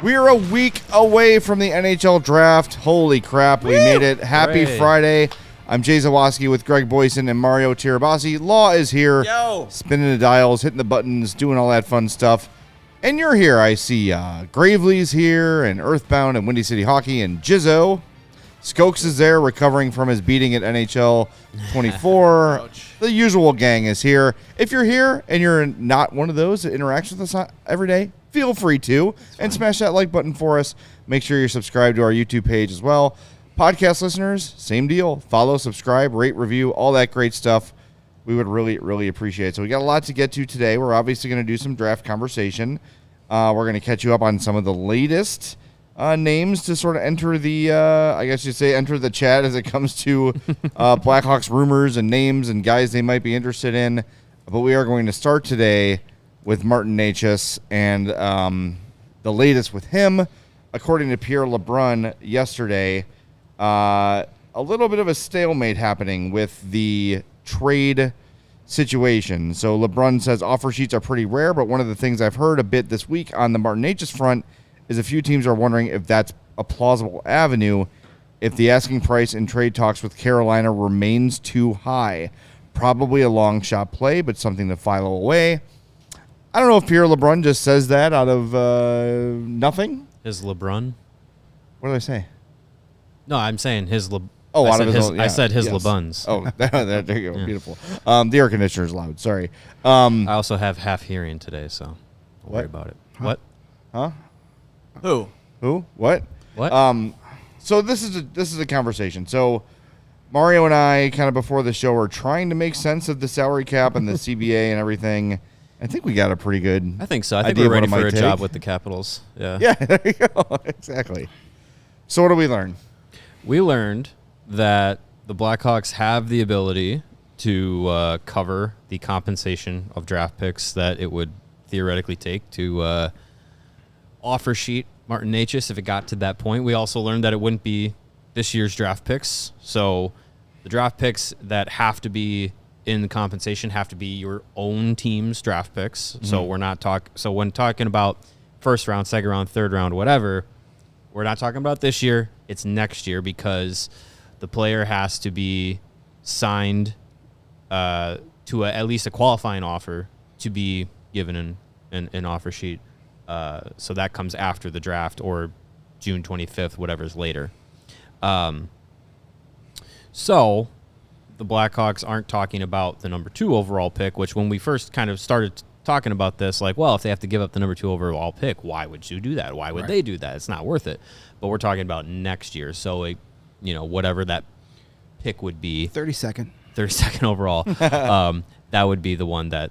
We're a week away from the NHL draft. Holy crap, we made it. Happy Friday. I'm Jay Zawaski with Greg Boysen and Mario Tirabassi. Law is here. Yo. Spinning the dials, hitting the buttons, doing all that fun stuff. And you're here. I see Gravely's here, and Earthbound, and Windy City Hockey, and Jizzo. Skokes is there, recovering from his beating at NHL 24. The usual gang is here. If you're here and you're not one of those that interacts with us every day, feel free to, and smash that like button for us. Make sure you're subscribed to our YouTube page as well. Podcast listeners, same deal. Follow, subscribe, rate, review, all that great stuff. We would really, really appreciate it. So we got a lot to get to today. We're obviously going to do some draft conversation. We're going to catch you up on some of the latest names to sort of enter the, I guess you'd say, enter the chat as it comes to Blackhawks rumors and names and guys they might be interested in. But we are going to start today with Martin Necas and the latest with him. According to Pierre LeBrun yesterday, a little bit of a stalemate happening with the trade situation. So LeBrun says offer sheets are pretty rare, but one of the things I've heard a bit this week on the Martin Necas front is a few teams are wondering if that's a plausible avenue if the asking price in trade talks with Carolina remains too high. Probably a long shot play, but something to file away. I don't know if Pierre LeBrun just says that out of nothing. His LeBrun? What did I say? No, I'm saying his Le. Oh, I out said of his. I said his LeBuns. Oh, there you go. Yeah. Beautiful. The air conditioner is loud. Sorry. I also have half hearing today, so don't worry about it. Huh? What? Huh? Who? What? What? So this is a conversation. So Mario and I, kind of before the show, were trying to make sense of the salary cap and the CBA and everything. I think we got a pretty good. I think so. I think idea we're ready of what it for a might job take. with the Capitals. Yeah. Yeah, there you go. Exactly. So what did we learn? We learned that the Blackhawks have the ability to cover the compensation of draft picks that it would theoretically take to offer sheet Martin Necas if it got to that point. We also learned that it wouldn't be this year's draft picks. So the draft picks that have to be in the compensation have to be your own team's draft picks. Mm-hmm. So we're not So when talking about first round, second round, third round, whatever, we're not talking about this year. It's next year because the player has to be signed to at least a qualifying offer to be given an offer sheet. So that comes after the draft or June 25th, whatever's later. So the Blackhawks aren't talking about the number 2 overall pick, which when we first kind of started talking about this, like, well, if they have to give up the number 2 overall pick, why would you do that? Why would they do that? It's not worth it. But we're talking about next year. So, whatever that pick would be. 32nd overall. That would be the one that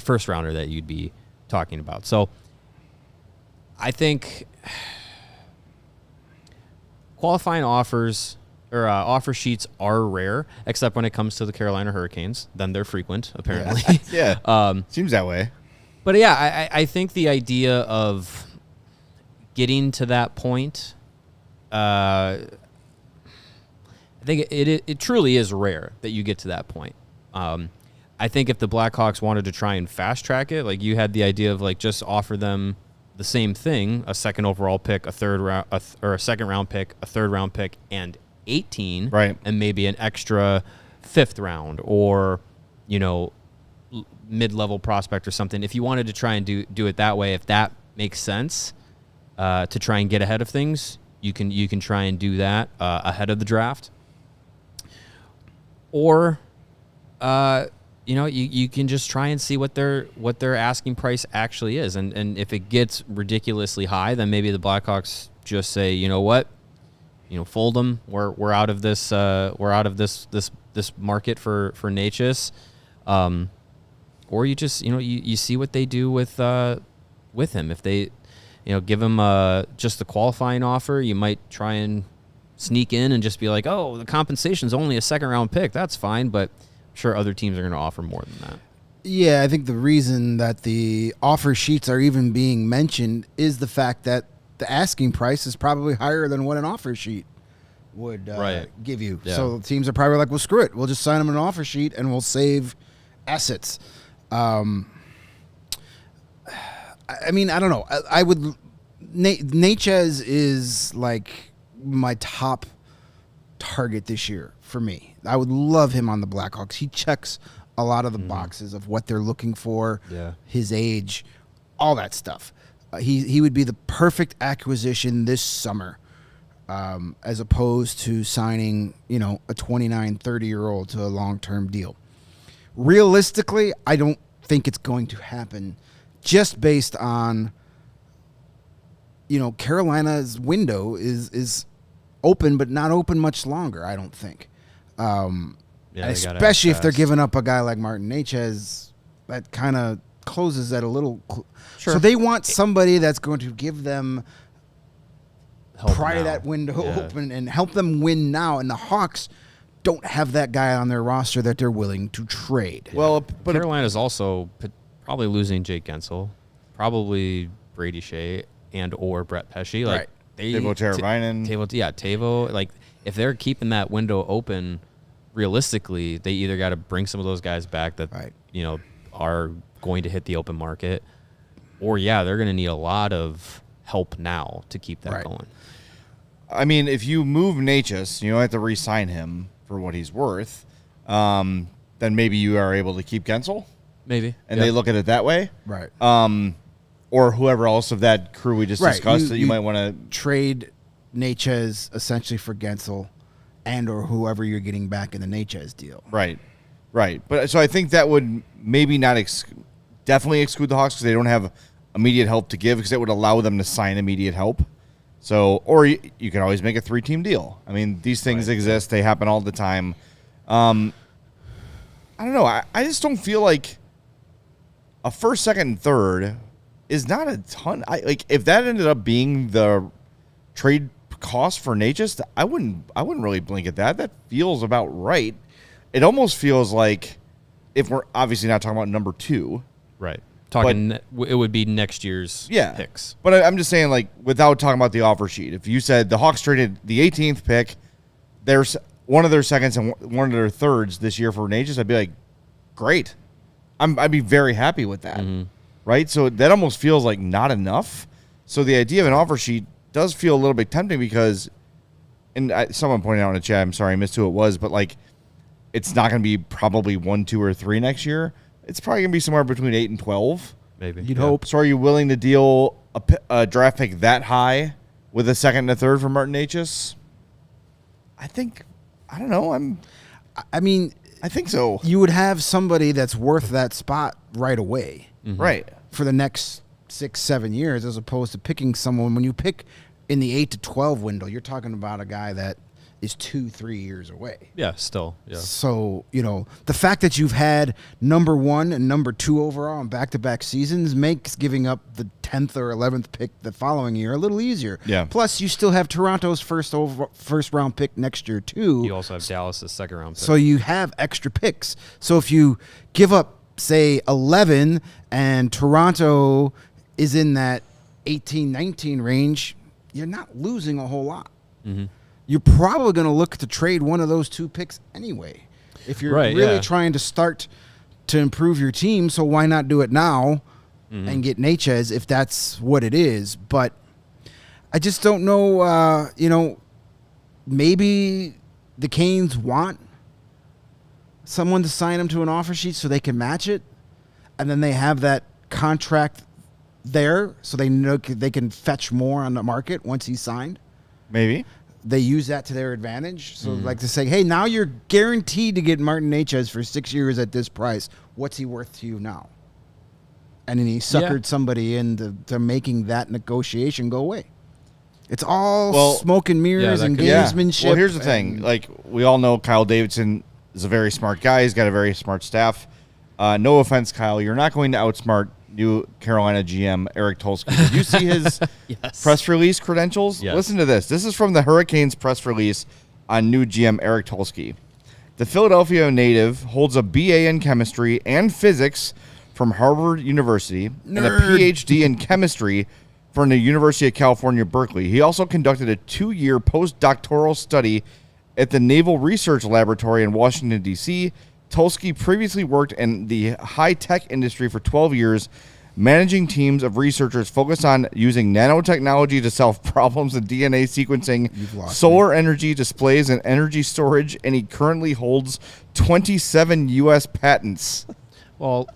first rounder that you'd be talking about. So I think qualifying offers or offer sheets are rare, except when it comes to the Carolina Hurricanes. Then they're frequent, apparently. Yeah. Seems that way. But yeah, I think the idea of getting to that point, I think it truly is rare that you get to that point. I think if the Blackhawks wanted to try and fast track it, like you had the idea of like just offer them the same thing, a second overall pick, a third round, or a second round pick, a third round pick, and 18, right, and maybe an extra fifth round or mid-level prospect or something. If you wanted to try and do it that way, if that makes sense, to try and get ahead of things, you can try and do that ahead of the draft, or you can just try and see what their asking price actually is, and if it gets ridiculously high, then maybe the Blackhawks just say, you know what, fold him. We're out of this. We're out of this market for Necas. Or you just you see what they do with him. If they give him just the qualifying offer, you might try and sneak in and just be like, oh, the compensation's only a second round pick. That's fine, but I'm sure other teams are going to offer more than that. Yeah, I think the reason that the offer sheets are even being mentioned is the fact that the asking price is probably higher than what an offer sheet would give you. Yeah. So teams are probably like, well, screw it. We'll just sign them an offer sheet and we'll save assets. I mean, I don't know. I would Necas is like my top target this year for me. I would love him on the Blackhawks. He checks a lot of the boxes of what they're looking for, his age, all that stuff. He would be the perfect acquisition this summer, as opposed to signing, a 29, 30-year-old to a long-term deal. Realistically, I don't think it's going to happen just based on, Carolina's window is open, but not open much longer, I don't think. Especially if they're giving up a guy like Martin Necas, that kind of closes that a little. Sure. So they want somebody that's going to give them pry that window open and help them win now. And the Hawks don't have that guy on their roster that they're willing to trade. Well, but Carolina's also probably losing Jake Gensel, probably Brady Shea and or Brett Pesce. Like Teuvo Teravainen. Teuvo. Like if they're keeping that window open, realistically, they either got to bring some of those guys back that are going to hit the open market, or they're going to need a lot of help now to keep that going. I mean, if you move Necas, you don't have to re-sign him for what he's worth. Then maybe you are able to keep Gensel. Maybe, and they look at it that way, right? Or whoever else of that crew we just discussed that you might want to trade Necas essentially for Gensel, and or whoever you're getting back in the Necas deal. Right. But so I think that would maybe not definitely exclude the Hawks because they don't have immediate help to give, because it would allow them to sign immediate help. So, or you can always make a 3-team deal. I mean, these things exist. They happen all the time. I don't know. I just don't feel like a first, second, and third is not a ton. If that ended up being the trade cost for Necas, I wouldn't really blink at that. That feels about right. It almost feels like, if we're obviously not talking about number 2, right? It would be next year's picks. But I'm just saying, like, without talking about the offer sheet, if you said the Hawks traded the 18th pick, there's one of their seconds and one of their thirds this year for Necas, I'd be like, great. I'd be very happy with that, right? So that almost feels like not enough. So the idea of an offer sheet does feel a little bit tempting because, and someone pointed out in the chat, I'm sorry I missed who it was, but like, it's not going to be probably 1, 2, or 3 next year. It's probably going to be somewhere between 8 and 12. Maybe. You'd hope. So are you willing to deal a draft pick that high with a second and a third for Martin Necas? I don't know. I think so. You would have somebody that's worth that spot right away. Mm-hmm. Right. For the next 6, 7 years, as opposed to picking someone. When you pick in the 8 to 12 window, you're talking about a guy that is 2, 3 years away. Yeah, still. Yeah. So, the fact that you've had number 1 and number 2 overall in back-to-back seasons makes giving up the 10th or 11th pick the following year a little easier. Yeah. Plus, you still have Toronto's first round pick next year, too. You also have Dallas' second round pick. So you have extra picks. So if you give up, say, 11 and Toronto is in that 18, 19 range, you're not losing a whole lot. Mm-hmm. You're probably going to look to trade one of those 2 picks anyway. If you're really trying to start to improve your team, so why not do it now and get Necas if that's what it is? But I just don't know, maybe the Canes want someone to sign him to an offer sheet so they can match it, and then they have that contract there so they know they can fetch more on the market once he's signed. Maybe. They use that to their advantage. So like to say, hey, now you're guaranteed to get Martin Necas for 6 years at this price. What's he worth to you now? And then he suckered somebody into making that negotiation go away. It's all smoke and mirrors and gamesmanship. Well, here's the thing. Like, we all know Kyle Davidson is a very smart guy. He's got a very smart staff. No offense, Kyle. You're not going to outsmart new Carolina GM Eric Tulsky. Did you see his press release credentials? Yes. Listen to this. This is from the Hurricanes press release on new GM Eric Tulsky. The Philadelphia native holds a BA in chemistry and physics from Harvard University and a PhD in chemistry from the University of California, Berkeley. He also conducted a 2-year postdoctoral study at the Naval Research Laboratory in Washington, D.C. Tulsky previously worked in the high-tech industry for 12 years, managing teams of researchers focused on using nanotechnology to solve problems in DNA sequencing, solar energy displays, and energy storage, and he currently holds 27 U.S. patents. Well,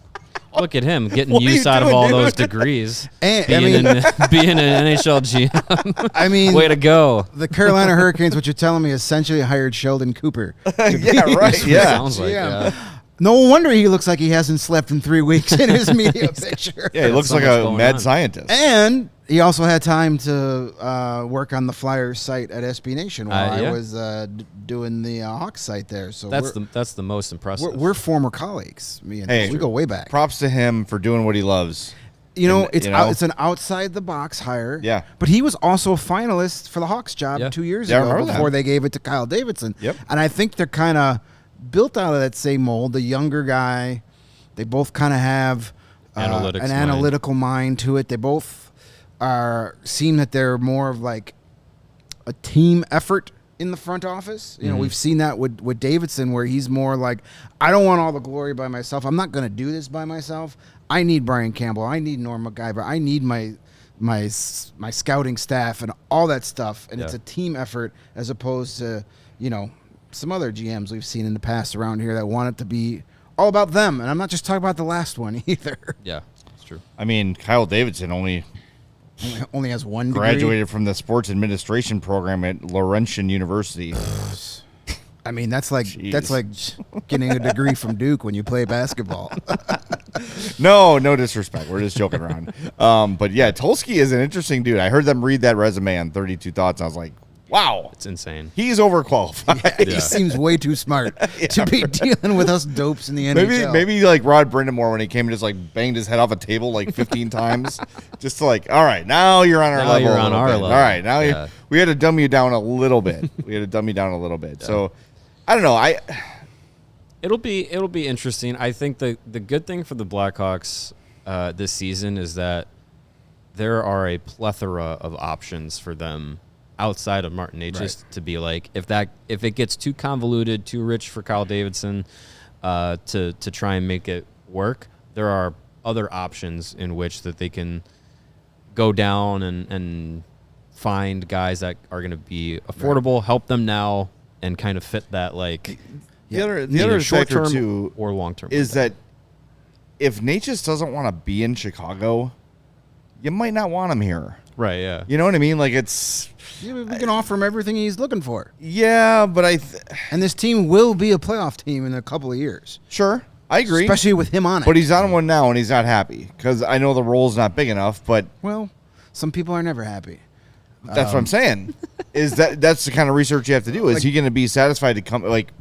look at him getting use out of all those degrees. And, being an NHL GM. I mean, way to go. The Carolina Hurricanes, what you're telling me, essentially hired Sheldon Cooper. Yeah, right. Yeah. Sounds like, yeah. No wonder he looks like he hasn't slept in 3 weeks in his media picture. Yeah, he looks like a mad scientist. And he also had time to work on the Flyers site at SB Nation while I was doing the Hawks site there. So that's the most impressive. We're former colleagues. Me and we go way back. Props to him for doing what he loves. It's an outside the box hire. Yeah. But he was also a finalist for the Hawks job 2 years ago before they gave it to Kyle Davidson. Yep. And I think they're kind of built out of that same mold. The younger guy, they both kind of have an analytical mind to it. They both seem that they're more of like a team effort in the front office. You know, we've seen that with Davidson, where he's more like, I don't want all the glory by myself. I'm not going to do this by myself. I need Brian Campbell. I need Norm MacGyver. I need my scouting staff and all that stuff. And it's a team effort as opposed to, some other GMs we've seen in the past around here that want it to be all about them. And I'm not just talking about the last one either. Yeah, that's true. I mean, Kyle Davidson only has one graduated from the sports administration program at Laurentian University. I mean, that's like getting a degree from Duke when you play basketball. No disrespect. We're just joking around. But yeah, Tulsky is an interesting dude. I heard them read that resume on 32 Thoughts, and I was like, wow. It's insane. He's overqualified. He seems way too smart to be dealing with us dopes in the NHL. Maybe like Rod Brindamore when he came and just like banged his head off a table like 15 times. Just to like, all right, now you're on our level. You're on our level. All right, now we had to dumb you down a little bit. So I don't know. It'll be interesting. I think the good thing for the Blackhawks this season is that there are a plethora of options for them outside of Martin Necas to be like, if it gets too convoluted, too rich for Kyle Davidson to try and make it work, there are other options in which that they can go down and find guys that are going to be affordable, help them now, and kind of fit that like the other short factor term too or long term is that if Necas doesn't want to be in Chicago, you might not want him here. Right, yeah. You know what I mean? Like we can offer him everything he's looking for. Yeah, but and this team will be a playoff team in a couple of years. Sure, I agree. Especially with him on it. But he's on one now, and he's not happy because I know the role's not big enough. But some people are never happy. That's what I'm saying. Is that's the kind of research you have to do? Is he going to be satisfied to come like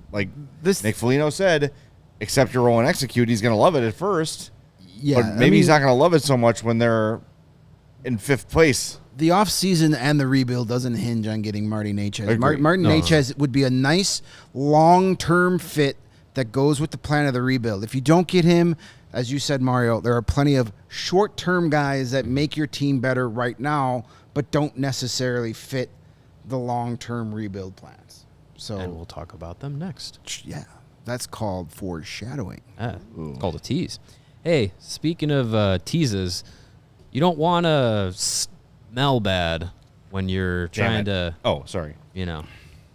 this? Nick Foligno said, accept your role and execute. He's going to love it at first. Yeah, but maybe he's not going to love it so much when they're in 5th place. The offseason and the rebuild doesn't hinge on getting Martin Necas. Martin Necas would be a nice long-term fit that goes with the plan of the rebuild. If you don't get him, as you said, Mario, there are plenty of short-term guys that make your team better right now, but don't necessarily fit the long-term rebuild plans. And we'll talk about them next. Yeah, that's called foreshadowing. It's called a tease. Hey, speaking of teases, you don't want to smell bad when you're trying to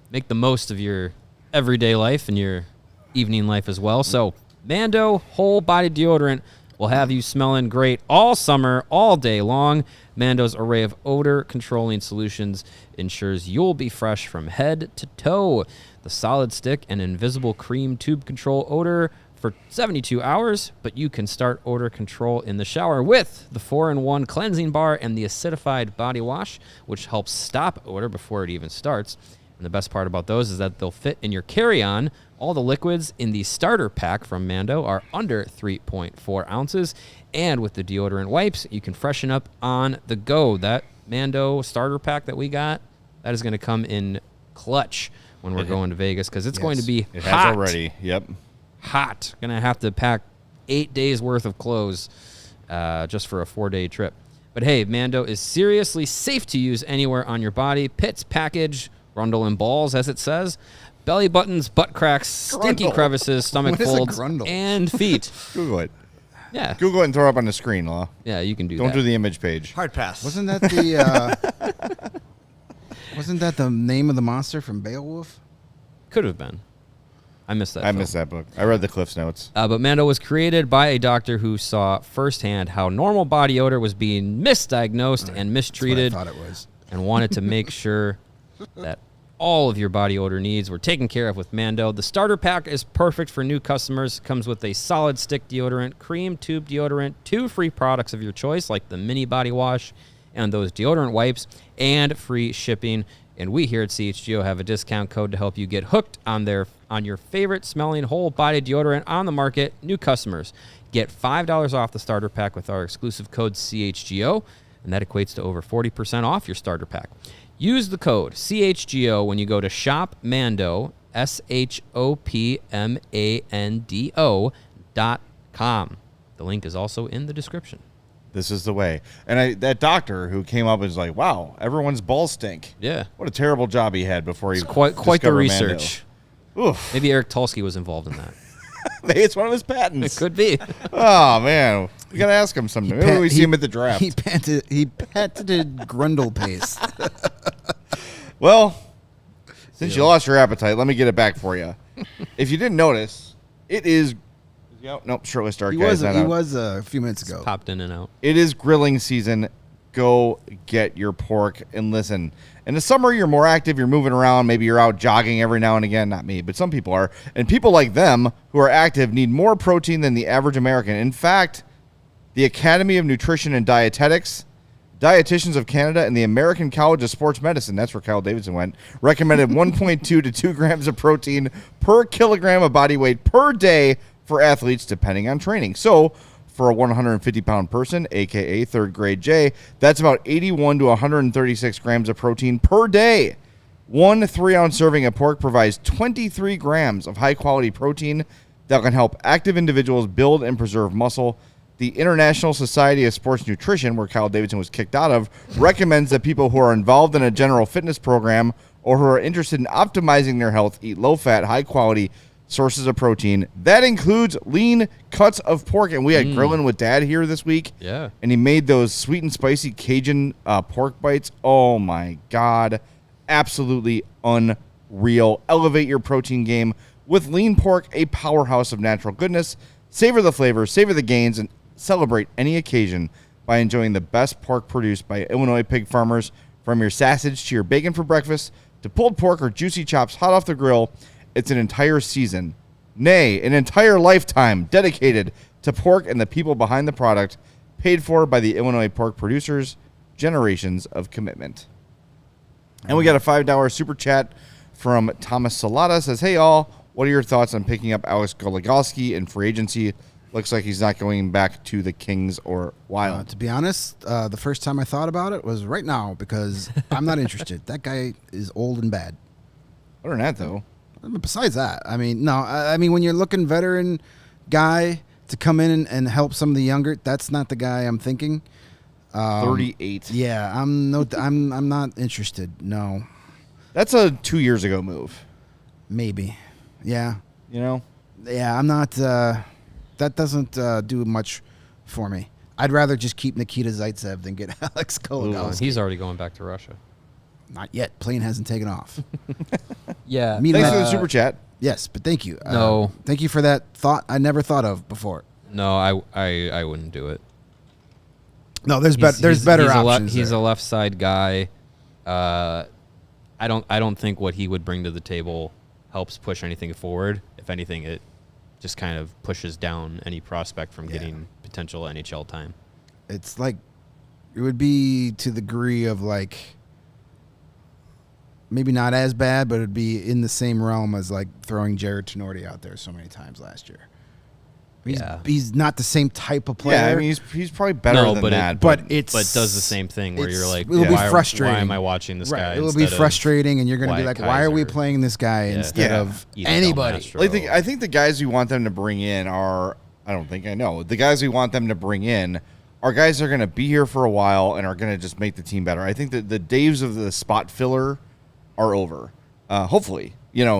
make the most of your everyday life and your evening life as well. So Mando whole body deodorant will have you smelling great all summer, all day long. Mando's array of odor controlling solutions ensures you'll be fresh from head to toe. The solid stick and invisible cream tube control odor for 72 hours, but you can start odor control in the shower with the 4-in-1 cleansing bar and the acidified body wash, which helps stop odor before it even starts. And the best part about those is that they'll fit in your carry-on. All the liquids in the starter pack from Mando are under 3.4 ounces. And with the deodorant wipes, you can freshen up on the go. That Mando starter pack that we got, that is going to come in clutch when we're going to Vegas, because it's going to be It hot. has already. Yep. Hot. Going to have to pack 8 days worth of clothes just for a 4-day trip. But hey, Mando is seriously safe to use anywhere on your body. Pits, package, grundle and balls, as it says. Belly buttons, butt cracks, stinky Grundle. crevices, stomach What is a folds, grundle? and feet. Google it. Yeah. Google it and throw it up on the screen, Law. Yeah, you can do Don't that. do the image page. Hard pass. Wasn't that the wasn't that the name of the monster from Beowulf? Could have been. I missed that. I film. missed that book. I read the Cliff's Notes. But Mando was created by a doctor who saw firsthand how normal body odor was being misdiagnosed and mistreated, That's what I thought it was. and wanted to make sure that all of your body odor needs were taken care of with Mando. The starter pack is perfect for new customers. Comes with a solid stick deodorant, cream tube deodorant, 2 free products of your choice, like the mini body wash and those deodorant wipes, and free shipping. And we here at CHGO have a discount code to help you get hooked on your favorite smelling whole body deodorant on the market. New customers get $5 off the starter pack with our exclusive code CHGO, and that equates to over 40% off your starter pack. Use the code CHGO when you go to shopmando, shopmando.com. The link is also in the description. This is the way. And that doctor who came up is like, wow, everyone's balls stink. Yeah. What a terrible job he had before he It's quite the discovered research. Mando. Oof. Maybe Eric Tulsky was involved in that. Maybe it's one of his It patents. could be. Oh, man. We got to ask him someday. Maybe we see him at the draft. He patented Grundle paste. Well, since you lost your appetite, let me get it back for you. If you didn't notice, it is... Nope, shirtless dark He guy. was is not he out. was a few minutes ago. Popped in and out. It is grilling season. Go get your pork and listen. In the summer, you're more active. You're moving around. Maybe you're out jogging every now and again. Not me, but some people are. And people like them who are active need more protein than the average American. In fact, the Academy of Nutrition and Dietetics, Dietitians of Canada, and the American College of Sports Medicine, that's where Kyle Davidson went, recommended 1.2 to 2 grams of protein per kilogram of body weight per day for athletes depending on training. So for a 150-pound person, a.k.a. third grade J, that's about 81 to 136 grams of protein per day. One 3-ounce serving of pork provides 23 grams of high-quality protein that can help active individuals build and preserve muscle. The International Society of Sports Nutrition, where Kyle Davidson was kicked out of, recommends that people who are involved in a general fitness program or who are interested in optimizing their health eat low-fat, high-quality sources of protein. That includes lean cuts of pork. And we had grilling with Dad here this week. Yeah. And he made those sweet and spicy Cajun pork bites. Oh, my God. Absolutely unreal. Elevate your protein game with lean pork, a powerhouse of natural goodness. Savor the flavor, savor the gains, and celebrate any occasion by enjoying the best pork produced by Illinois pig farmers. From your sausage to your bacon for breakfast to pulled pork or juicy chops hot off the grill, it's an entire season, nay, an entire lifetime dedicated to pork and the people behind the product, paid for by the Illinois pork producers, generations of commitment. And we got a $5 super chat from Thomas Salata. Says, hey, all, what are your thoughts on picking up Alex Goligoski in free agency? Looks like he's not going back to the Kings or Wild. To be honest, the first time I thought about it was right now because I'm not interested. That guy is old and bad. Other than that, though. Besides that, I mean, no. I mean, when you're looking veteran guy to come in and help some of the younger, that's not the guy I'm thinking. 38. Yeah, I'm not interested. No, That's a 2 years ago move, maybe. Yeah, you know? yeah. I'm not. That doesn't do much for me. I'd rather just keep Nikita Zaitsev than get Alex Goligoski. He's already going back to Russia. Not yet. Plane hasn't taken off. Yeah. Me Thanks like- for the super chat. Yes, but thank you. No. Thank you for that thought I never thought of before. No, I wouldn't do it. No, there's better options. He's there. a left side guy. I don't think what he would bring to the table helps push anything forward. If anything, it just kind of pushes down any prospect from getting potential NHL time. It's like it would be to the degree of like maybe not as bad, but it'd be in the same realm as like throwing Jared Tenorti out there so many times last year. He's not the same type of player. Yeah, I mean he's probably better than that. But does the same thing where you're like, it'll be frustrating. Why am I watching this guy? It will be frustrating, and you're going to be like, why are we playing this guy instead of anybody? Like I think the guys we want them to bring in are the guys we want them to bring in are guys that are going to be here for a while and are going to just make the team better. I think that the days of the spot filler are over. Hopefully,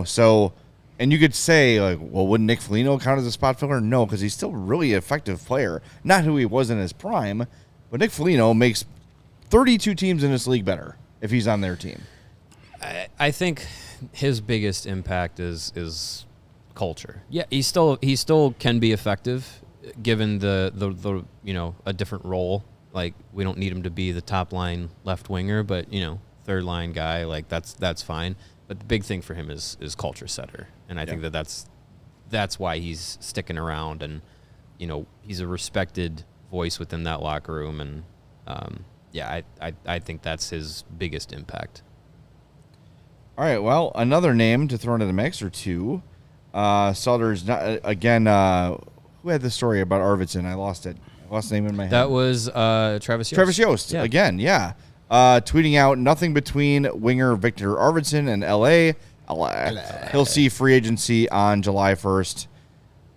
so. And you could say, like, well, wouldn't Nick Foligno count as a spot filler? No, because he's still a really effective player. Not who he was in his prime, but Nick Foligno makes 32 teams in this league better if he's on their team. I think his biggest impact is culture. Yeah, he still can be effective given the a different role. Like, we don't need him to be the top line left winger, but third line guy, like that's fine. But the big thing for him is culture setter, and I think that's why he's sticking around, and he's a respected voice within that locker room, and I think that's his biggest impact. All right, well, another name to throw into the mix or two. Sauter's not again. Who had the story about Arvidsson? I lost it. I lost the name in my head. That was Travis Yost. Travis Yost again. Yeah. Tweeting out nothing between winger Victor Arvidsson and LA. He'll see free agency on July 1st.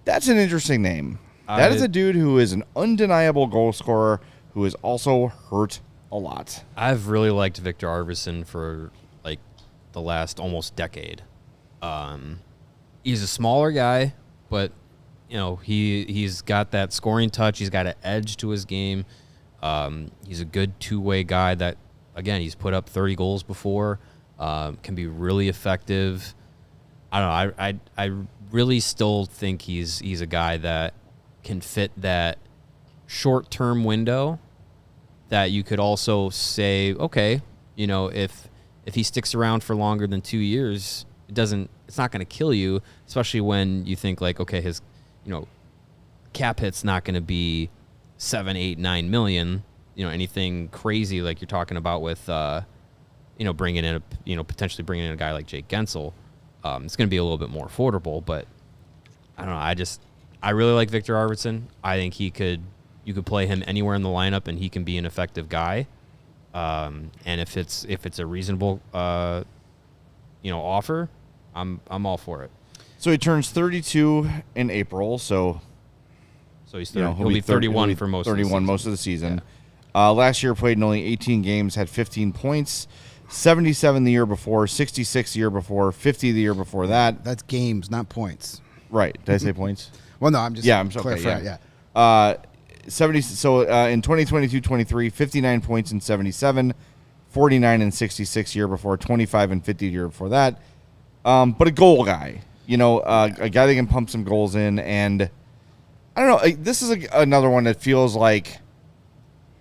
That's an interesting name. That is a dude who is an undeniable goal scorer who is also hurt a lot. I've really liked Victor Arvidsson for like the last almost decade. He's a smaller guy, but he's got that scoring touch. He's got an edge to his game. He's a good two-way guy that, again, he's put up 30 goals before, can be really effective. I don't know. I really still think he's a guy that can fit that short-term window that you could also say, okay, if he sticks around for longer than 2 years, it's not going to kill you, especially when you think like, okay, his, cap hit's not going to be 7, 8, 9 million, anything crazy like you're talking about with, bringing in potentially bringing in a guy like Jake Gensel. It's going to be a little bit more affordable, but I don't know. I really like Victor Arvidsson. I think you could play him anywhere in the lineup and he can be an effective guy. And if it's a reasonable, offer, I'm all for it. So he turns 32 in April, so he'll be 31 for most 31 most of the season. Yeah. Last year played in only 18 games, had 15 points, 77 the year before, 66 the year before, 50 the year before that. That's games, not points. Right. Did I say points? Well, no, I'm just clarifying. Yeah. 70. So in 2022-23, 59 points in 77, 49 and 66 year before, 25 and 50 year before that. But a goal guy, a guy that can pump some goals in, and I don't know. This is another one that feels like,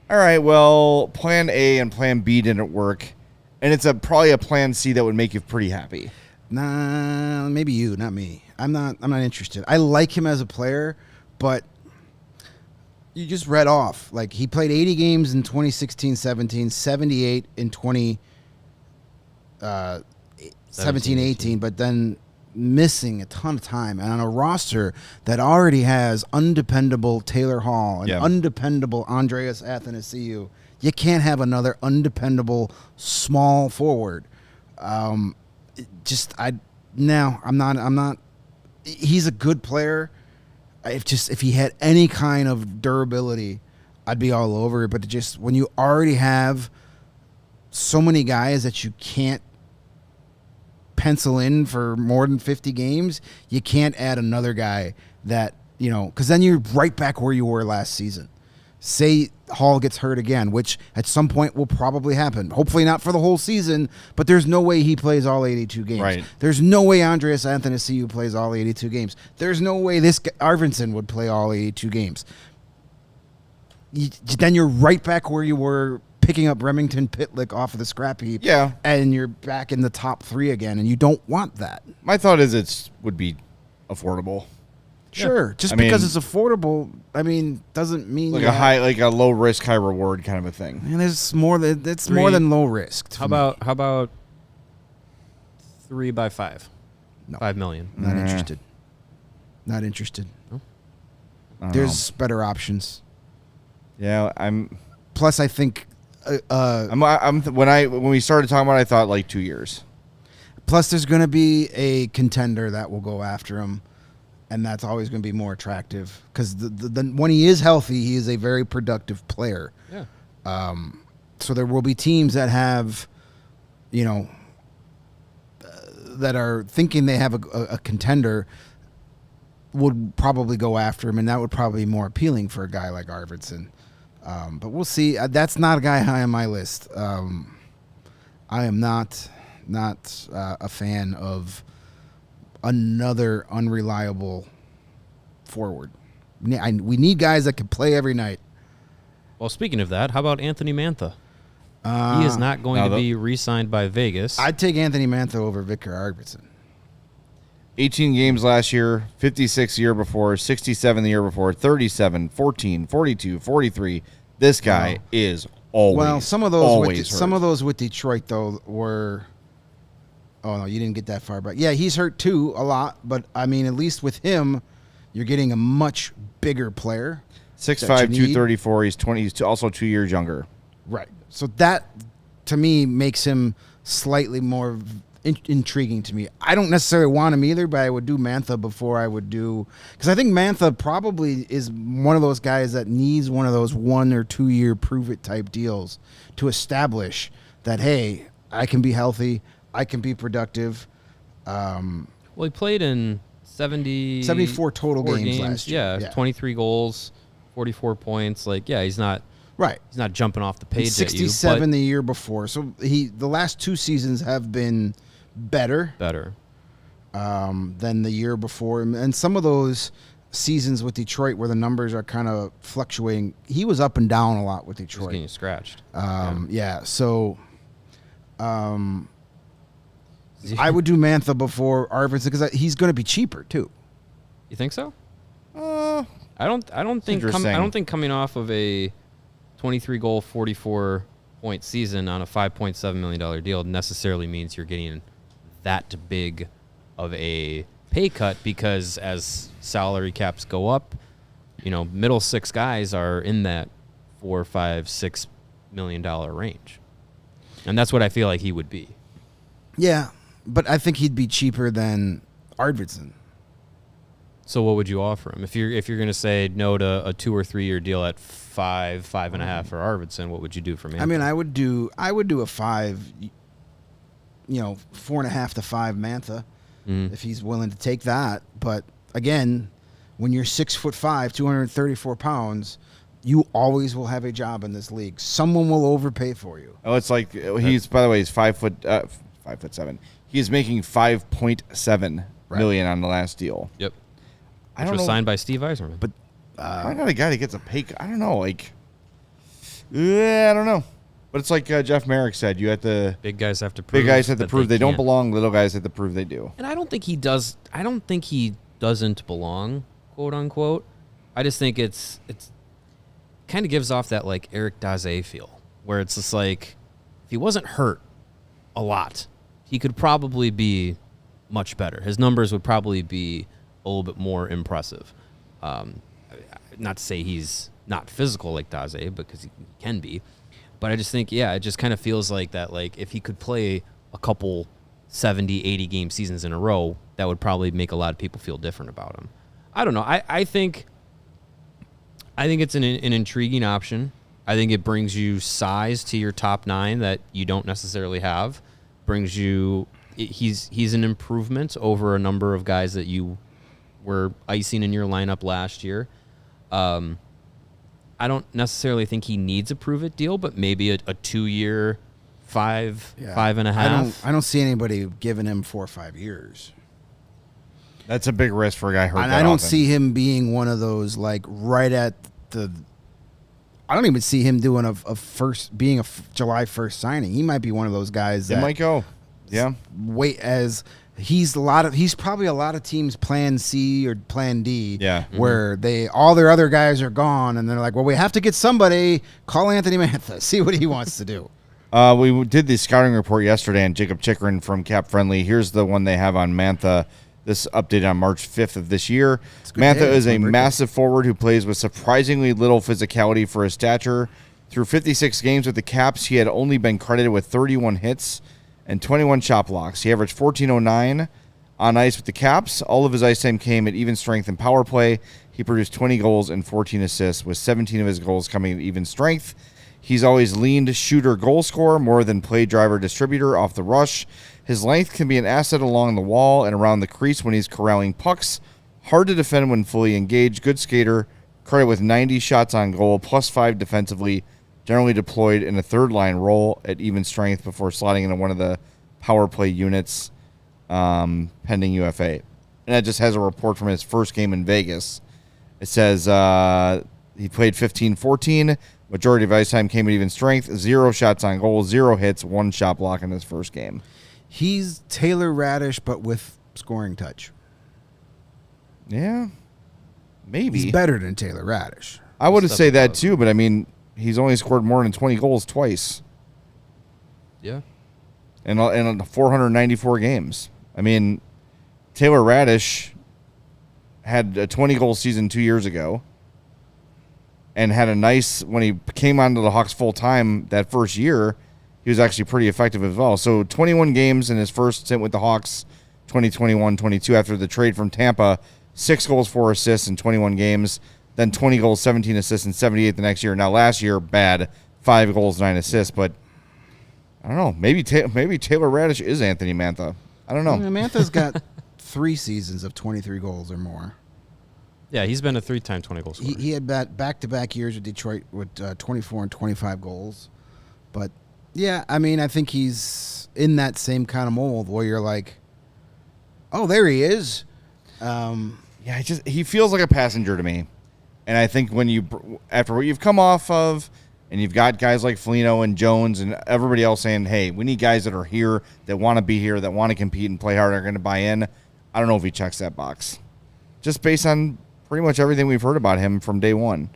all right, well, plan A and plan B didn't work, and it's probably a plan C that would make you pretty happy. Nah, maybe you, not me. I'm not interested. I like him as a player, but you just read off. Like, he played 80 games in 2016-17, 78 in 2017-18, but then missing a ton of time, and on a roster that already has undependable Taylor Hall and undependable Andreas Athanasiou, you can't have another undependable small forward. I'm not. He's a good player. If he had any kind of durability, I'd be all over it. But just when you already have so many guys that you can't pencil in for more than 50 games, you can't add another guy that, because then you're right back where you were last season. Say Hall gets hurt again, which at some point will probably happen. Hopefully not for the whole season, but there's no way he plays all 82 games. Right. There's no way Andreas Athanasiou plays all 82 games. There's no way this Arvidsson would play all 82 games. Then you're right back where you were picking up Remington Pitlick off of the scrap heap. Yeah. And you're back in the top 3 again, and you don't want that. My thought is it would be affordable. Sure, just because it's affordable, doesn't mean like a low risk, high reward kind of a thing. And there's more than low risk. How about 3 by 5? No. $5 million. Not interested. Not interested. No? There's better options. Yeah, I'm. Plus, I think. When we started talking about it, I thought like 2 years. Plus, there's going to be a contender that will go after him, and that's always going to be more attractive because when he is healthy, he is a very productive player. Yeah. So there will be teams that have, that are thinking they have a contender would probably go after him, and that would probably be more appealing for a guy like Arvidsson. But we'll see. That's not a guy high on my list. I am not a fan of another unreliable forward. We need guys that can play every night. Well, speaking of that, how about Anthony Mantha? He is not going to be re-signed by Vegas. I'd take Anthony Mantha over Viktor Arvidsson. 18 games last year, 56 the year before, 67 the year before, 37, 14, 42, 43. This guy is always some of those with Detroit though were. Oh no, you didn't get that far, but yeah, he's hurt too a lot. But at least with him, you're getting a much bigger player. 6'5", 234. He's 20. He's also 2 years younger. Right. So that to me makes him slightly more intriguing to me. I don't necessarily want him either, but I would do Mantha before I would do, because I think Mantha probably is one of those guys that needs one of those 1 or 2 year prove it type deals to establish that, hey, I can be healthy, I can be productive. Well, he played in 74 total games last year. Yeah, 23 goals, 44 points. He's not right. He's not jumping off the page. 67 at you, the year before. So the last 2 seasons have been better than the year before, and some of those seasons with Detroit where the numbers are kind of fluctuating, he was up and down a lot with Detroit. He's getting scratched. So I would do Mantha before Arvidsson because he's going to be cheaper too. You think so? I don't think coming off of a 23 goal, 44 point season on a $5.7 million deal necessarily means you're getting that big of a pay cut, because as salary caps go up, middle six guys are in that $4, $5, $6 million range, and that's what I feel like he would be. Yeah, but I think he'd be cheaper than Arvidsson. So what would you offer him if you're going to say no to a 2 or 3 year deal at 5.5 for Arvidsson? What would you do for me? I would do a 5, 4.5 to 5 Mantha, if he's willing to take that. But again, when you're 6'5", 234 pounds, you always will have a job in this league. Someone will overpay for you. Oh, it's like he's 5'7". He's making $5.7 million on the last deal. Yep. Which was signed by Steve Yzerman. But why not a guy that gets a pay? I don't know. I don't know. But it's like Jeff Merrick said, big guys have to prove. Big guys have to prove they don't belong. Little guys have to prove they do. And I don't think he does. I don't think he doesn't belong, quote unquote. I just think it's kind of gives off that like Eric Daze feel, where it's just like if he wasn't hurt a lot, he could probably be much better. His numbers would probably be a little bit more impressive. Not to say he's not physical like Daze, because he can be, but I just think, it just kind of feels like that, like if he could play a couple 70, 80 game seasons in a row, that would probably make a lot of people feel different about him. I don't know. I think it's an intriguing option. I think it brings you size to your top 9 that you don't necessarily have. He's an improvement over a number of guys that you were icing in your lineup last year. I don't necessarily think he needs a prove-it deal, but maybe a 2-year, 5.5. I don't see anybody giving him 4 or 5 years. That's a big risk for a guy hurt. And I don't see him being one of those like right at the. I don't even see him doing a July 1st signing. He might be one of those guys that might go. Yeah. Wait as He's probably a lot of teams' plan C or plan D. Yeah. Where all their other guys are gone, and they're like, well, we have to get somebody. Call Anthony Mantha. See what he wants to do. We did the scouting report yesterday on Jacob Chikrin from Cap Friendly. Here's the one they have on Mantha. This updated on March 5th of this year. Mantha is a massive forward who plays with surprisingly little physicality for his stature. Through 56 games with the Caps, he had only been credited with 31 hits and 21 shot blocks. He averaged .409 on ice with the Caps. All of his ice time came at even strength and power play. He produced 20 goals and 14 assists, with 17 of his goals coming at even strength. He's always leaned shooter goal scorer more than play driver distributor off the rush. His length can be an asset along the wall and around the crease when he's corralling pucks. Hard to defend when fully engaged. Good skater. Credit with 90 shots on goal, +5 defensively. Generally deployed in a third-line role at even strength before sliding into one of the power play units pending UFA. And that just has a report from his first game in Vegas. It says he played 15-14. Majority of ice time came at even strength. 0 shots on goal, 0 hits, 1 shot block in his first game. He's Taylor Radish, but with scoring touch. Yeah, maybe. He's better than Taylor Radish. I would say that too, but I mean, he's only scored more than 20 goals twice. Yeah. In 494 games. I mean, Taylor Radish had a 20-goal season 2 years ago and had a nice, when he came onto the Hawks full-time that first year, he was actually pretty effective as well. So 21 games in his first stint with the Hawks, 2021-22 after the trade from Tampa, 6 goals, 4 assists in 21 games, then 20 goals, 17 assists, and 78 the next year. Now last year, bad, 5 goals, 9 assists, but I don't know. Maybe Taylor Radish is Anthony Mantha. I don't know. Mantha's got 3 seasons of 23 goals or more. Yeah, he's been a 3-time 20-goal scorer. He had back-to-back years with Detroit with 24 and 25 goals. But, yeah, I mean, I think he's in that same kind of mold where you're like, oh, there he is. Yeah, he feels like a passenger to me. And I think after what you've come off of, and you've got guys like Foligno and Jones and everybody else saying, hey, we need guys that are here, that want to be here, that want to compete and play hard, are going to buy in. I don't know if he checks that box. Just based on pretty much everything we've heard about him from day one.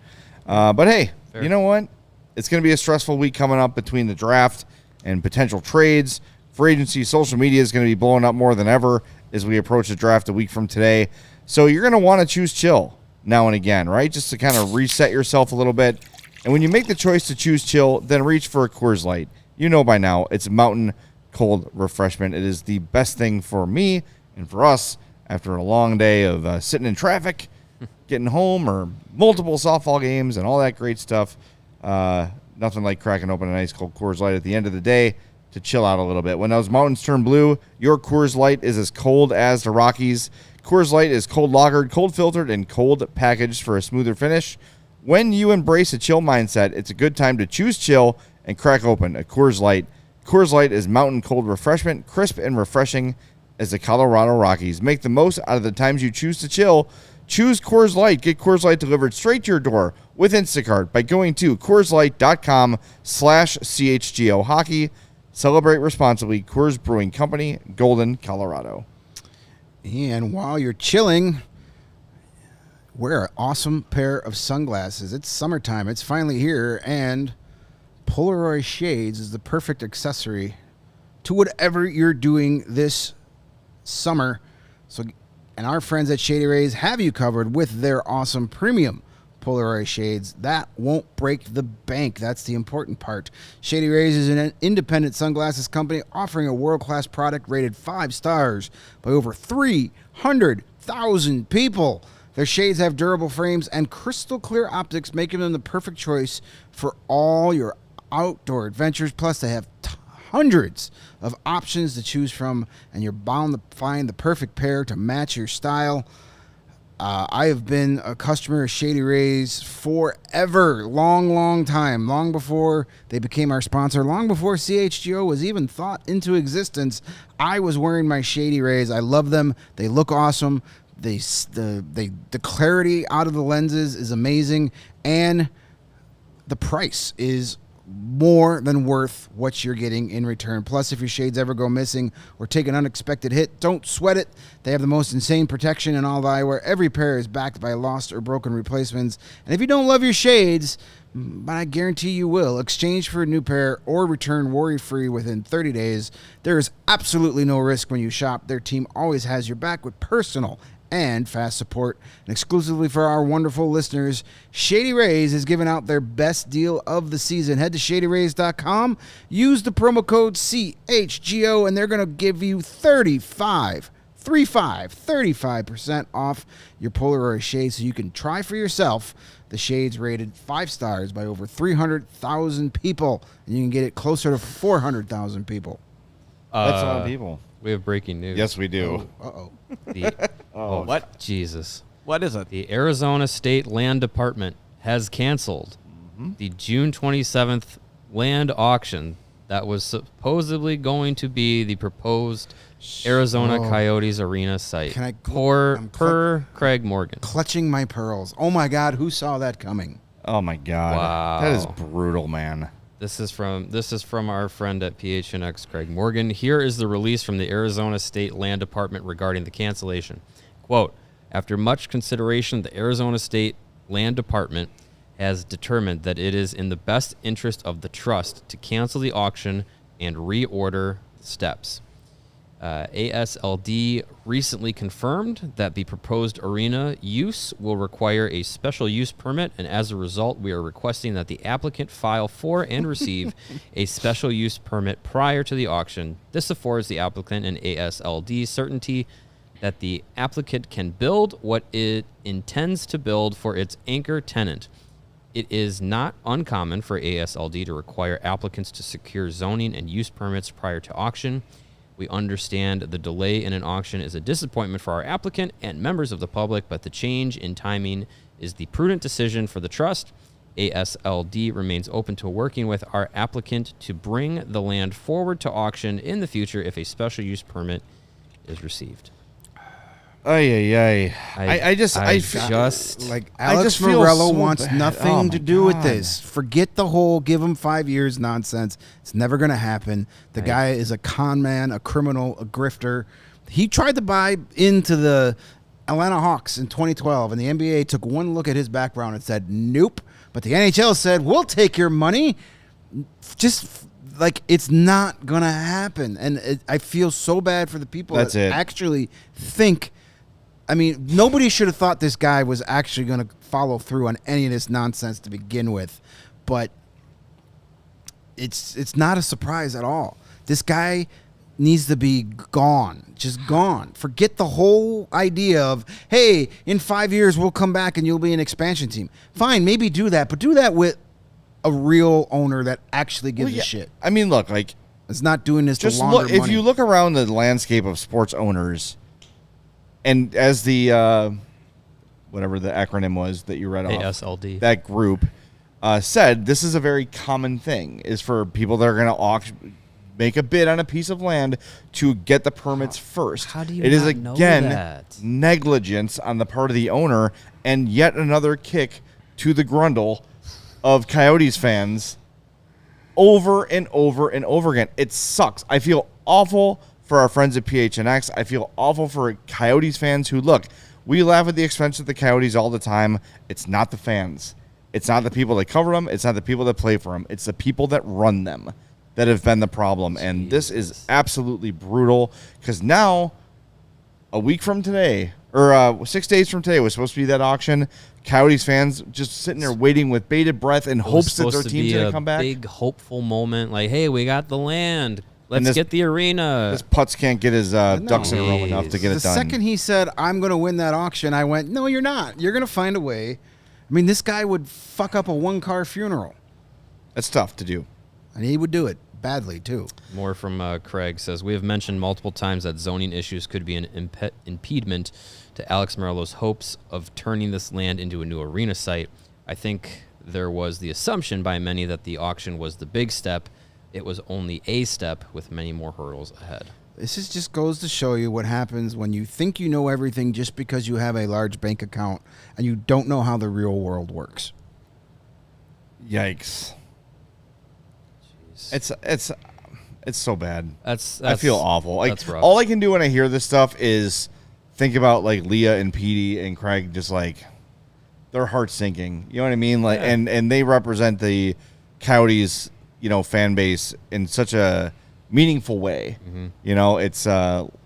But, hey, You know what? It's going to be a stressful week coming up between the draft and potential trades. Free agency, social media is going to be blowing up more than ever as we approach the draft a week from today. So you're going to want to choose chill now and again, right? Just to kind of reset yourself a little bit. And when you make the choice to choose chill, then reach for a Coors Light. You know by now, it's mountain cold refreshment. It is the best thing for me and for us after a long day of sitting in traffic, getting home, or multiple softball games and all that great stuff. Nothing like cracking open a nice cold Coors Light at the end of the day to chill out a little bit. When those mountains turn blue, your Coors Light is as cold as the Rockies. Coors Light is cold lagered, cold filtered, and cold packaged for a smoother finish. When you embrace a chill mindset, it's a good time to choose chill and crack open a Coors Light. Coors Light is mountain cold refreshment, crisp and refreshing as the Colorado Rockies. Make the most out of the times you choose to chill. Choose Coors Light. Get Coors Light delivered straight to your door with Instacart by going to CoorsLight.com/CHGO Hockey. Celebrate responsibly. Coors Brewing Company, Golden, Colorado. And while you're chilling, wear an awesome pair of sunglasses. It's summertime. It's finally here, and Polaroid Shades is the perfect accessory to whatever you're doing this summer. And our friends at Shady Rays have you covered with their awesome premium Polaroid shades that won't break the bank. That's the important part. Shady Rays is an independent sunglasses company offering a world-class product rated 5 stars by over 300,000 people. Their shades have durable frames and crystal clear optics, making them the perfect choice for all your outdoor adventures. Plus, they have hundreds of options to choose from, and you're bound to find the perfect pair to match your style. I have been a customer of Shady Rays forever, long time, long before they became our sponsor, long before CHGO was even thought into existence. I was wearing my Shady Rays. I love them. They look awesome. The clarity out of the lenses is amazing, and the price is more than worth what you're getting in return. Plus, if your shades ever go missing or take an unexpected hit, don't sweat it. They have the most insane protection in all the eyewear. Every pair is backed by lost or broken replacements. And if you don't love your shades, but I guarantee you will, exchange for a new pair or return worry-free within 30 days. There is absolutely no risk when you shop. Their team always has your back with personal and fast support. And exclusively for our wonderful listeners, Shady Rays is giving out their best deal of the season. Head to shadyrays.com, use the promo code CHGO, and they're going to give you 35% off your Polaroid shades so you can try for yourself. The shades rated 5 stars by over 300,000 people, and you can get it closer to 400,000 people. That's a lot of people. We have breaking news. Yes, we do. What? Jesus. What is it? The Arizona State Land Department has canceled the June 27th land auction that was supposedly going to be the proposed Arizona Coyotes arena site. Can I per Craig Morgan. Clutching my pearls. Oh my God, who saw that coming? Oh my God. Wow. That is brutal, man. This is from our friend at PHNX, Craig Morgan. Here is the release from the Arizona State Land Department regarding the cancellation. Quote, after much consideration, the Arizona State Land Department has determined that it is in the best interest of the trust to cancel the auction and reorder the steps. ASLD recently confirmed that the proposed arena use will require a special use permit, and as a result, we are requesting that the applicant file for and receive a special use permit prior to the auction. This affords the applicant and ASLD certainty that the applicant can build what it intends to build for its anchor tenant. It is not uncommon for ASLD to require applicants to secure zoning and use permits prior to auction. We understand the delay in an auction is a disappointment for our applicant and members of the public, but the change in timing is the prudent decision for the trust. ASLD remains open to working with our applicant to bring the land forward to auction in the future if a special use permit is received. I just Alex feel Morello so wants bad. nothing Oh to my do with God. this. Forget the whole give him 5 years nonsense. It's never going to happen. The guy is a con man, a criminal, a grifter. He tried to buy into the Atlanta Hawks in 2012, and the NBA took one look at his background and said, nope. But the NHL said, we'll take your money. Just like it's not going to happen. And I feel so bad for the people that actually think. I mean, nobody should have thought this guy was actually going to follow through on any of this nonsense to begin with, but it's not a surprise at all. This guy needs to be gone, just gone. Forget the whole idea of, hey, in 5 years we'll come back and you'll be an expansion team. Fine, maybe do that, but do that with a real owner that actually gives a shit. I mean, look, like it's not doing this just to launder look. If money. you look around the landscape of sports owners. And as the, whatever the acronym was that you read off, ASLD, that group said, this is a very common thing, is for people that are going to make a bid on a piece of land to get the permits first. How do you It is, not know again, that? negligence on the part of the owner and yet another kick to the grundle of Coyotes fans over and over and over again. It sucks. I feel awful for our friends at PHNX. I feel awful for Coyotes fans who, look, we laugh at the expense of the Coyotes all the time. It's not the fans. It's not the people that cover them. It's not the people that play for them. It's the people that run them that have been the problem. And this is absolutely brutal because now, a week from today, or 6 days from today was supposed to be that auction. Coyotes fans just sitting there waiting with bated breath in hopes that their team's going to come back. Big hopeful moment, like, hey, we got the land. Let's get the arena. This Putz can't get his ducks in a row enough to get it done. The second he said, I'm going to win that auction, I went, no, you're not. You're going to find a way. I mean, this guy would fuck up a one-car funeral. That's tough to do. And he would do it badly, too. More from Craig says, we have mentioned multiple times that zoning issues could be an impediment to Alex Morello's hopes of turning this land into a new arena site. I think there was the assumption by many that the auction was the big step. It was only a step with many more hurdles ahead. This just goes to show you what happens when you think you know everything just because you have a large bank account and you don't know how the real world works. Yikes. It's so bad. That's I feel awful. Like that's rough. all I can do when I hear this stuff is think about like Leah and Petey and Craig, just like their hearts sinking. You know what I mean? Like, Yeah. and they represent the Coyotes, fan base in such a meaningful way. Mm-hmm. It's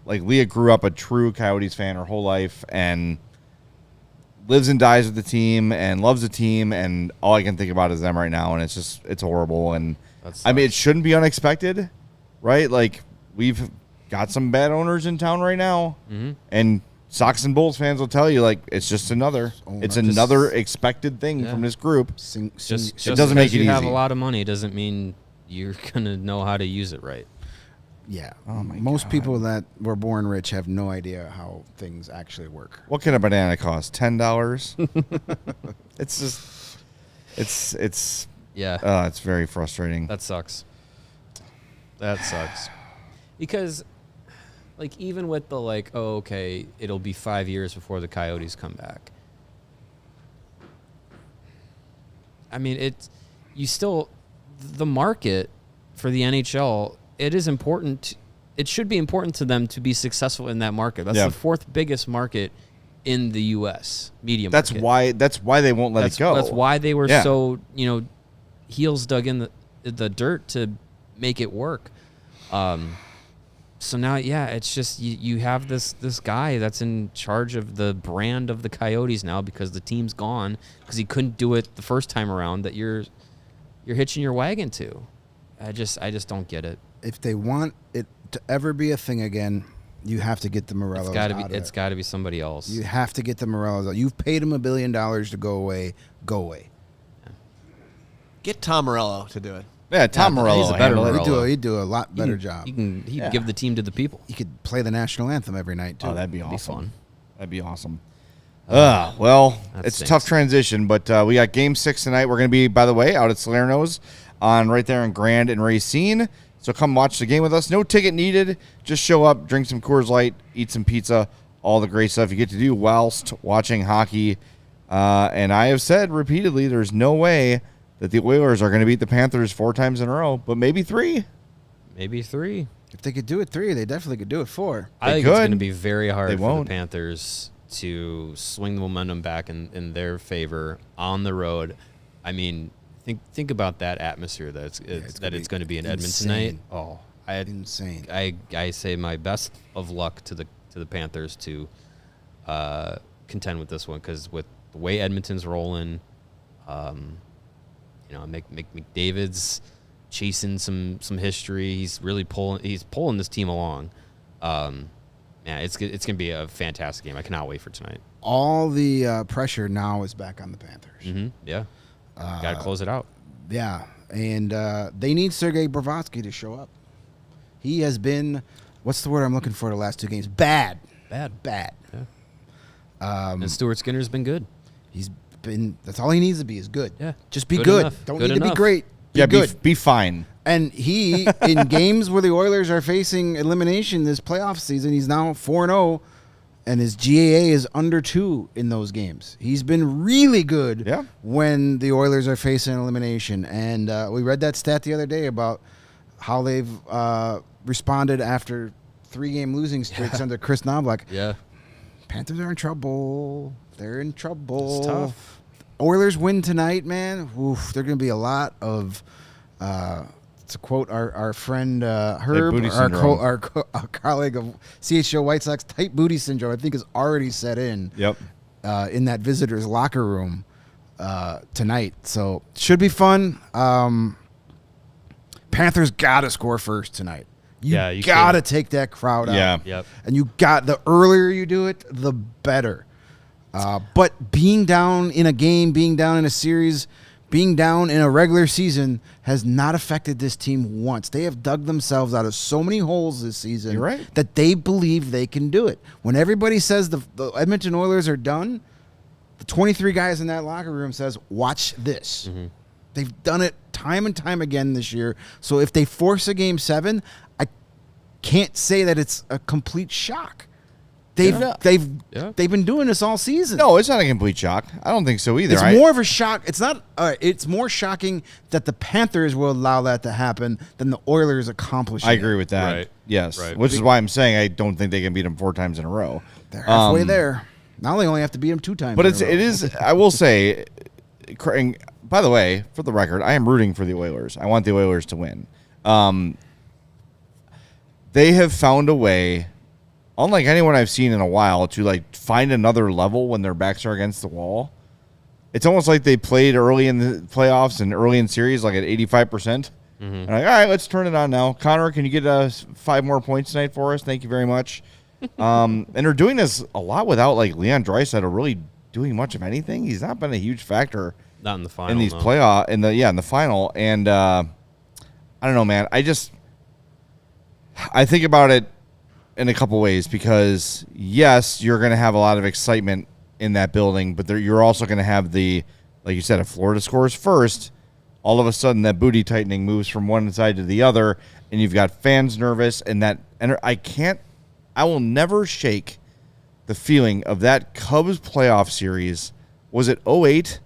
like Leah grew up a true Coyotes fan her whole life and lives and dies with the team and loves the team, and all I can think about is them right now, and it's horrible. And I mean, it shouldn't be unexpected, right? Like, we've got some bad owners in town right now, and Sox and Bulls fans will tell you, like, it's just another expected thing from this group. Just it doesn't make it you easy. have a lot of money doesn't mean you're gonna know how to use it right. Yeah. Oh my Most God. people that were born rich have no idea how things actually work. What can a banana cost? $10? It's just, it's Yeah, it's very frustrating. that sucks. That sucks. Because, like, even with the, like, oh, okay, it'll be 5 years before the Coyotes come back. I mean, the market for the NHL, it is important. It should be important to them to be successful in that market. That's the fourth biggest market in the U.S. media market. That's why they won't let it go. That's why they were so, heels dug in the dirt to make it work. So now, it's just you have this guy that's in charge of the brand of the Coyotes now because the team's gone because he couldn't do it the first time around that you're hitching your wagon to. I just don't get it. If they want it to ever be a thing again, you have to get the Morellos out of it. It's got to be somebody else. You have to get the Morellos out. You've paid them $1 billion to go away. Go away. Get Tom Morello to do it. Yeah, Tom Morello. he's a better handle it. Morello. He'd do a lot better job. He'd give the team to the people. He could play the national anthem every night too. Oh, that'd be It'd be awesome. fun. That'd be awesome. Well, That it's a stinks. tough transition, but we got Game 6 tonight. We're going to be, by the way, out at Salerno's on right there in Grand and Racine. So come watch the game with us. No ticket needed. Just show up, drink some Coors Light, eat some pizza, all the great stuff you get to do whilst watching hockey. And I have said repeatedly, there's no way that the Oilers are going to beat the Panthers 4 times in a row, but maybe 3. Maybe 3. If they could do it 3, they definitely could do it 4. I think could. it's going to be very hard They for won't. the Panthers to swing the momentum back in their favor on the road. I mean, think about that atmosphere it's going to be in Edmonton tonight. Oh, Insane. I say my best of luck to the Panthers to contend with this one because with the way Edmonton's rolling, McDavid's chasing some history. He's really pulling this team along. It's gonna be a fantastic game. I cannot wait for tonight. All the pressure now is back on the Panthers. Mm-hmm. Yeah, got to close it out. Yeah, and they need Sergei Bravotsky to show up. He has been, what's the word I'm looking for the last 2 games? Bad. Bad. Yeah. And Stuart Skinner's been good. He's been, that's all he needs to be is good. Yeah. Just be Good good. enough. Don't Good need to enough. be great. Be Yeah, good. be fine. And he, in games where the Oilers are facing elimination this playoff season, he's now 4-0, and his GAA is under 2 in those games. He's been really good when the Oilers are facing elimination. And we read that stat the other day about how they've responded after 3-game losing streaks under Chris Knobloch. Yeah. Panthers are in trouble. They're in trouble. It's tough. Oilers win tonight, man. Oof, they're going to be a lot of, to quote our friend Herb, booty syndrome. our colleague of CHGO White Sox, tight booty syndrome, I think is already set in. Yep. In that visitors' locker room tonight. So should be fun. Panthers got to score first tonight. You got to take that crowd out. Yeah. Yep. And the earlier you do it, the better. But being down in a game, being down in a series, being down in a regular season has not affected this team once. They have dug themselves out of so many holes this season You're right. that they believe they can do it. When everybody says the Edmonton Oilers are done, the 23 guys in that locker room says, watch this. Mm-hmm. They've done it time and time again this year. So if they force a Game 7, I can't say that it's a complete shock. They've Yeah. they've been doing this all season. No, it's not a complete shock. I don't think so either. It's more of a shock. It's not. It's more shocking that the Panthers will allow that to happen than the Oilers accomplishing. I agree with that. Right. Yes, Right. which is why I'm saying I don't think they can beat them 4 times in a row. They're halfway there. Now they only have to beat them 2 times. But in it a row. is. I will say, and by the way, for the record, I am rooting for the Oilers. I want the Oilers to win. They have found a way, unlike anyone I've seen in a while, to like find another level when their backs are against the wall. It's almost like they played early in the playoffs and early in series, like at 85%. And like, all right, let's turn it on now. Connor, can you get 5 more points tonight for us? Thank you very much. And they're doing this a lot without like Leon Draisaitl really doing much of anything. He's not been a huge factor Not in the final. in these no. playoff in the final. And I don't know, man. I think about it in a couple ways because yes, you're going to have a lot of excitement in that building, but you're also going to have like you said, if Florida scores first, all of a sudden that booty tightening moves from one side to the other, and you've got fans nervous, and I will never shake the feeling of that Cubs playoff series. Was it 2008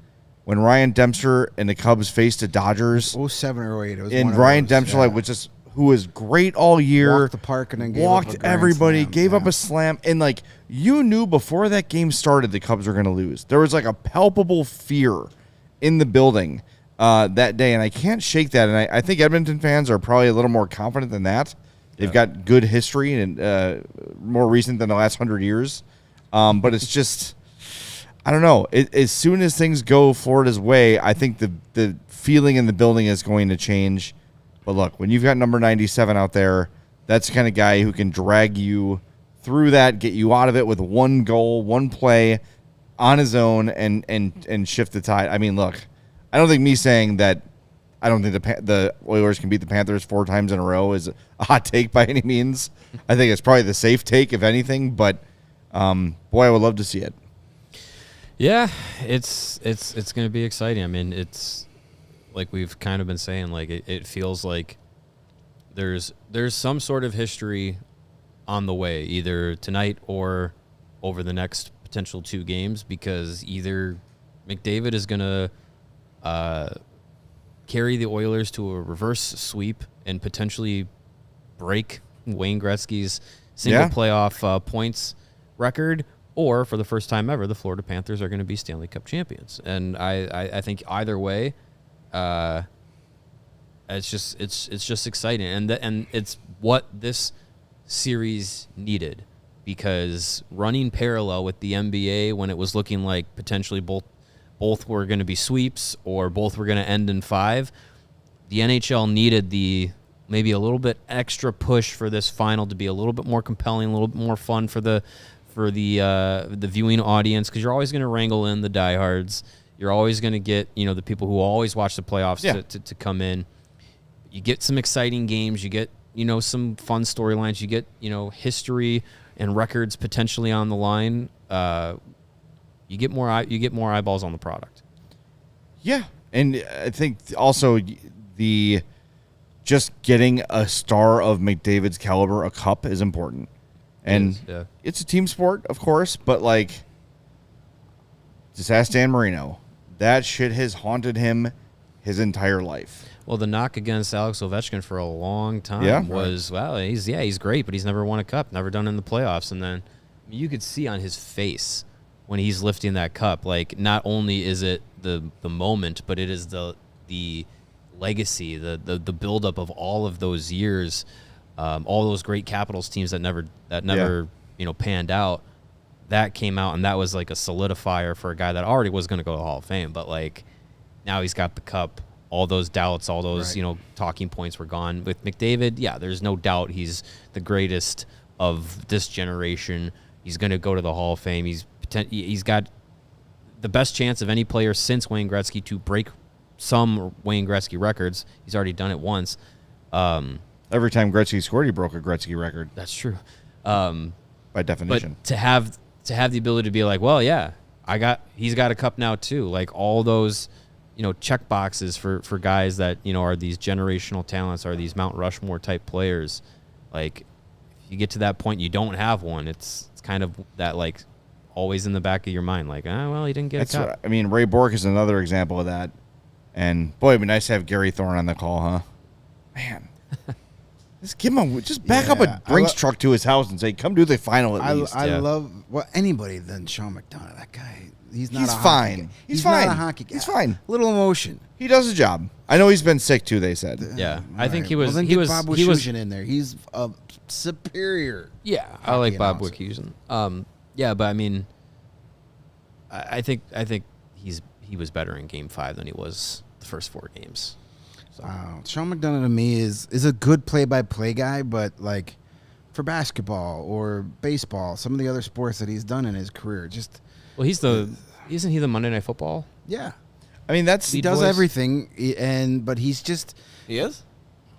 when Ryan Dempster and the Cubs faced the Dodgers? 07 or 08. It was And one of Ryan those, Dempster, yeah. like, who was great all year, Walked the park and then gave walked up a grand everybody, slam. gave up Yeah. a slam, and like you knew before that game started, the Cubs were going to lose. There was like a palpable fear in the building that day, and I can't shake that. And I think Edmonton fans are probably a little more confident than that. They've got good history and more recent than the last 100 years, but it's just. I don't know. As soon as things go Florida's way, I think the feeling in the building is going to change. But look, when you've got number 97 out there, that's the kind of guy who can drag you through that, get you out of it with one goal, one play on his own, and shift the tide. I mean, look, I don't think me saying that I don't think the Oilers can beat the Panthers 4 times in a row is a hot take by any means. I think it's probably the safe take, if anything. But boy, I would love to see it. Yeah, it's going to be exciting. I mean, it's like we've kind of been saying, like it feels like there's some sort of history on the way, either tonight or over the next potential 2 games, because either McDavid is going to carry the Oilers to a reverse sweep and potentially break Wayne Gretzky's single playoff points record, or for the first time ever, the Florida Panthers are going to be Stanley Cup champions. And I think either way, it's just exciting, and it's what this series needed, because running parallel with the NBA when it was looking like potentially both were going to be sweeps or both were going to end in 5, the NHL needed maybe a little bit extra push for this final to be a little bit more compelling, a little bit more fun for the viewing audience, because you're always going to wrangle in the diehards. You're always going to get the people who always watch the playoffs to come in. You get some exciting games. You get some fun storylines. You get history and records potentially on the line. You get more eyeballs on the product. Yeah, and I think also just getting a star of McDavid's caliber a cup is important. And it's a team sport, of course, but like, just ask Dan Marino. That shit has haunted him his entire life. Well, the knock against Alex Ovechkin for a long time was, he's great, but he's never won a cup, never done in the playoffs. And then you could see on his face when he's lifting that cup, like, not only is it the moment, but it is the legacy, the buildup of all of those years. All those great Capitals teams that never panned out, that came out, and that was like a solidifier for a guy that already was going to go to the Hall of Fame. But like, now he's got the cup. All those doubts, all those talking points were gone. With McDavid, there's no doubt he's the greatest of this generation. He's going to go to the Hall of Fame. He's got the best chance of any player since Wayne Gretzky to break some Wayne Gretzky records. He's already done it once. Every time Gretzky scored, he broke a Gretzky record. That's true. By definition. But to have the ability to be like, well, he's got a cup now too. Like, all those, check boxes for guys that, are these generational talents, are these Mount Rushmore type players. Like, you get to that point, you don't have one. It's kind of that like always in the back of your mind, like, well, he didn't get a cup. I mean, Ray Bourque is another example of that. And boy, it'd be nice to have Gary Thorne on the call, huh? Man, just give him just back up a Brinks truck to his house and say, "Come do the final at least." I love anybody than Sean McDonough. That guy, he's not. He's a hockey fine. guy. He's not fine. a hockey guy. He's fine. Little emotion. He does his job. I know he's been sick too. They said. Yeah, All I think right. he was. Well, then he get was. Bob He was. Wischusen in there. He's a superior. Yeah, I like Bob announcer. Wischusen. Yeah, but I mean, I think he was better in Game 5 than he was the first 4 games. So. Sean McDonough to me is a good play-by-play guy, but like for basketball or baseball, some of the other sports that he's done in his career, just Well, isn't he the Monday Night Football? yeah, I mean, he does voice? everything, but he's just. He is?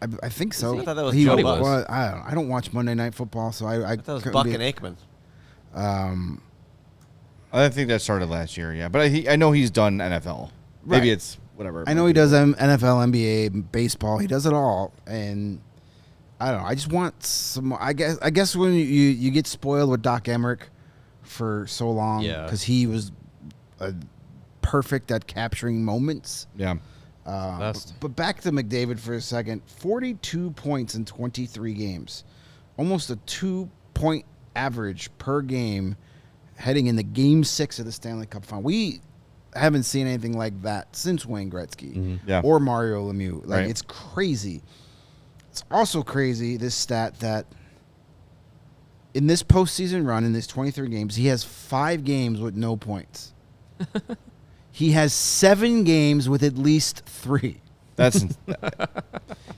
I think so. I thought that was He Joe Buck. well, I don't watch Monday Night Football, so I That was couldn't Buck be- and Aikman. I think that started last year. Yeah, but I know he's done NFL. Maybe Right. it's whatever. I know he does NFL, NBA, baseball. He does it all, and I don't know. I just want some. I guess when you get spoiled with Doc Emmerich for so long, Yeah. because he was perfect at capturing moments. Yeah. Best. But back to McDavid for a second. 42 points in 23 games, almost a 2-point average per game, heading into Game 6 of the Stanley Cup Final. We haven't seen anything like that since Wayne Gretzky Yeah. or Mario Lemieux. Like, Right. it's crazy. It's also crazy, this stat, that in this postseason run, in this 23 games, he has 5 games with no points. He has 7 games with at least 3. That's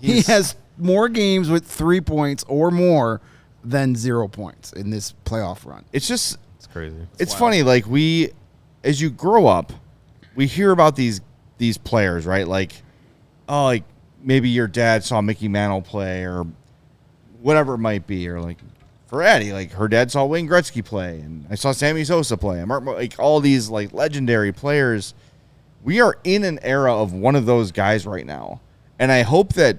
He has more games with 3 points or more than 0 points in this playoff run. it's just It's crazy. it's funny. Like as you grow up, we hear about these players, right? Like, oh, like maybe your dad saw Mickey Mantle play or whatever it might be, or like for Addie, like her dad saw Wayne Gretzky play, and I saw Sammy Sosa play, and like all these like legendary players. We are in an era of one of those guys right now, and I hope that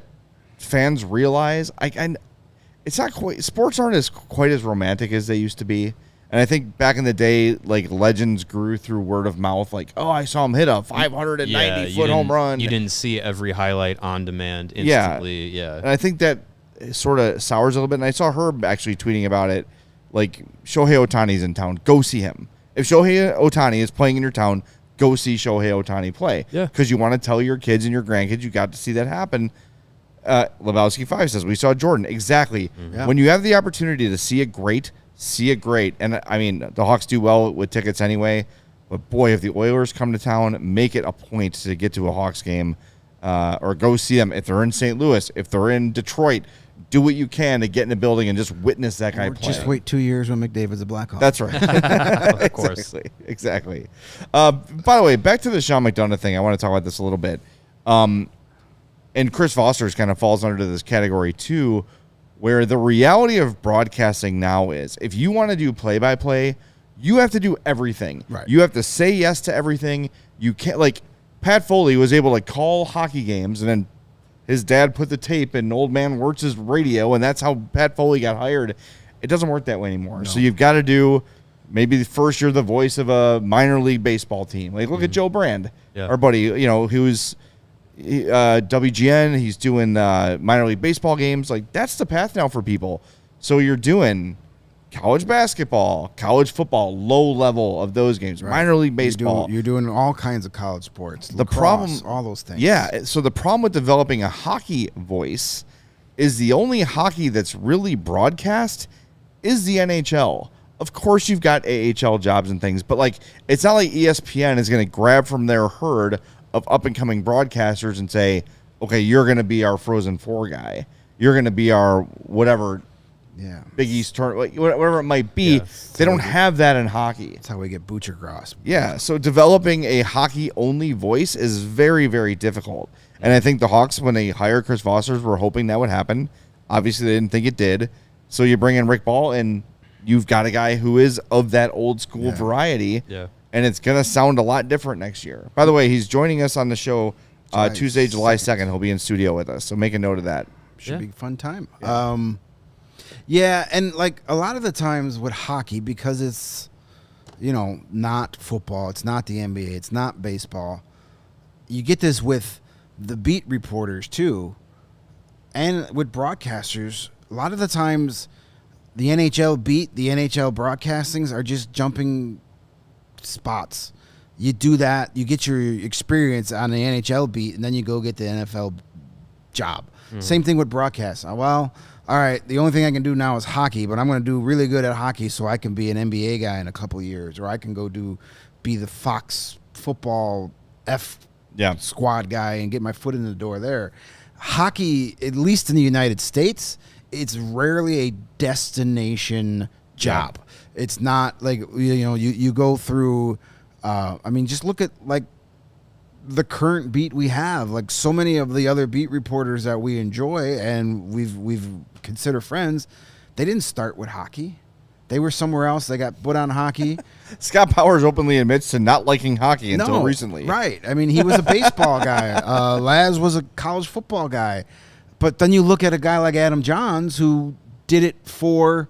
fans realize it's not quite, sports aren't quite as romantic as they used to be. And I think back in the day, like legends grew through word of mouth. Like, oh, I saw him hit a 590-foot home run. You didn't see every highlight on demand instantly. Yeah. And I think that sort of sours a little bit. And I saw Herb actually tweeting about it. Like, Shohei Ohtani's in town. Go see him. If Shohei Ohtani is playing in your town, go see Shohei Ohtani play. Yeah. Because you want to tell your kids and your grandkids you got to see that happen. Lebowski 5 says, we saw Jordan. Exactly. Yeah. When you have the opportunity to see it great. And I mean, the Hawks do well with tickets anyway. But boy, if the Oilers come to town, make it a point to get to a Hawks game or go see them. If they're in St. Louis, if they're in Detroit, do what you can to get in the building and just witness that guy Or play. just wait 2 years when McDavid's a Blackhawk. That's right. Of course. Exactly. By the way, back to the Sean McDonough thing. I want to talk about this a little bit. And Chris Foster's kind of falls under this category too, where the reality of broadcasting now is if you want to do play-by-play, you have to do everything. Right. You have to say yes to everything. You can't, like, Pat Foley was able to call hockey games, and then his dad put the tape in Old Man Wirtz's radio, and that's how Pat Foley got hired. It doesn't work that way anymore. No. So you've got to do, maybe first you're the voice of a minor league baseball team. Like, look at Joe Brand, Yeah. our buddy, who's WGN. He's doing minor league baseball games. Like, that's the path now for people. So you're doing college basketball, college football, low level of those games, Right. minor league baseball. You're doing all kinds of college sports. The lacrosse, problem, all those things. Yeah. So the problem with developing a hockey voice is the only hockey that's really broadcast is the NHL. Of course, you've got AHL jobs and things, but like it's not like ESPN is going to grab from their herd of up and coming broadcasters and say, "Okay, you're going to be our Frozen Four guy. You're going to be our whatever." Yeah. Big East tournament, whatever it might be. Yeah. They don't have that in hockey. That's how we get Butcher Gross. Yeah, so developing a hockey-only voice is very, very difficult. And I think the Hawks, when they hired Chris Foster, were hoping that would happen. Obviously, they didn't think it did. So you bring in Rick Ball, and you've got a guy who is of that old-school variety. Yeah. And it's going to sound a lot different next year. By the way, he's joining us on the show Tuesday, July 2nd. He'll be in studio with us, so make a note of that. Should Yeah. be a fun time. Yeah, and like a lot of the times with hockey, because it's, not football, it's not the NBA, it's not baseball, you get this with the beat reporters too, and with broadcasters. A lot of the times the NHL beat, the NHL broadcastings are just jumping spots. You do that, you get your experience on the NHL beat, and then you go get the NFL job. Same thing with broadcast. Well, all right, the only thing I can do now is hockey, but I'm going to do really good at hockey so I can be an NBA guy in a couple of years, or I can go be the Fox football squad guy and get my foot in the door there. Hockey, at least in the United States, it's rarely a destination job. Yeah. It's not like, you go through, just look at like the current beat we have. Like so many of the other beat reporters that we enjoy and we've consider friends, they didn't start with hockey. They were somewhere else. They got put on hockey. Scott Powers openly admits to not liking hockey until recently. Right. I mean, he was a baseball guy. Laz was a college football guy. But then you look at a guy like Adam Johns who cover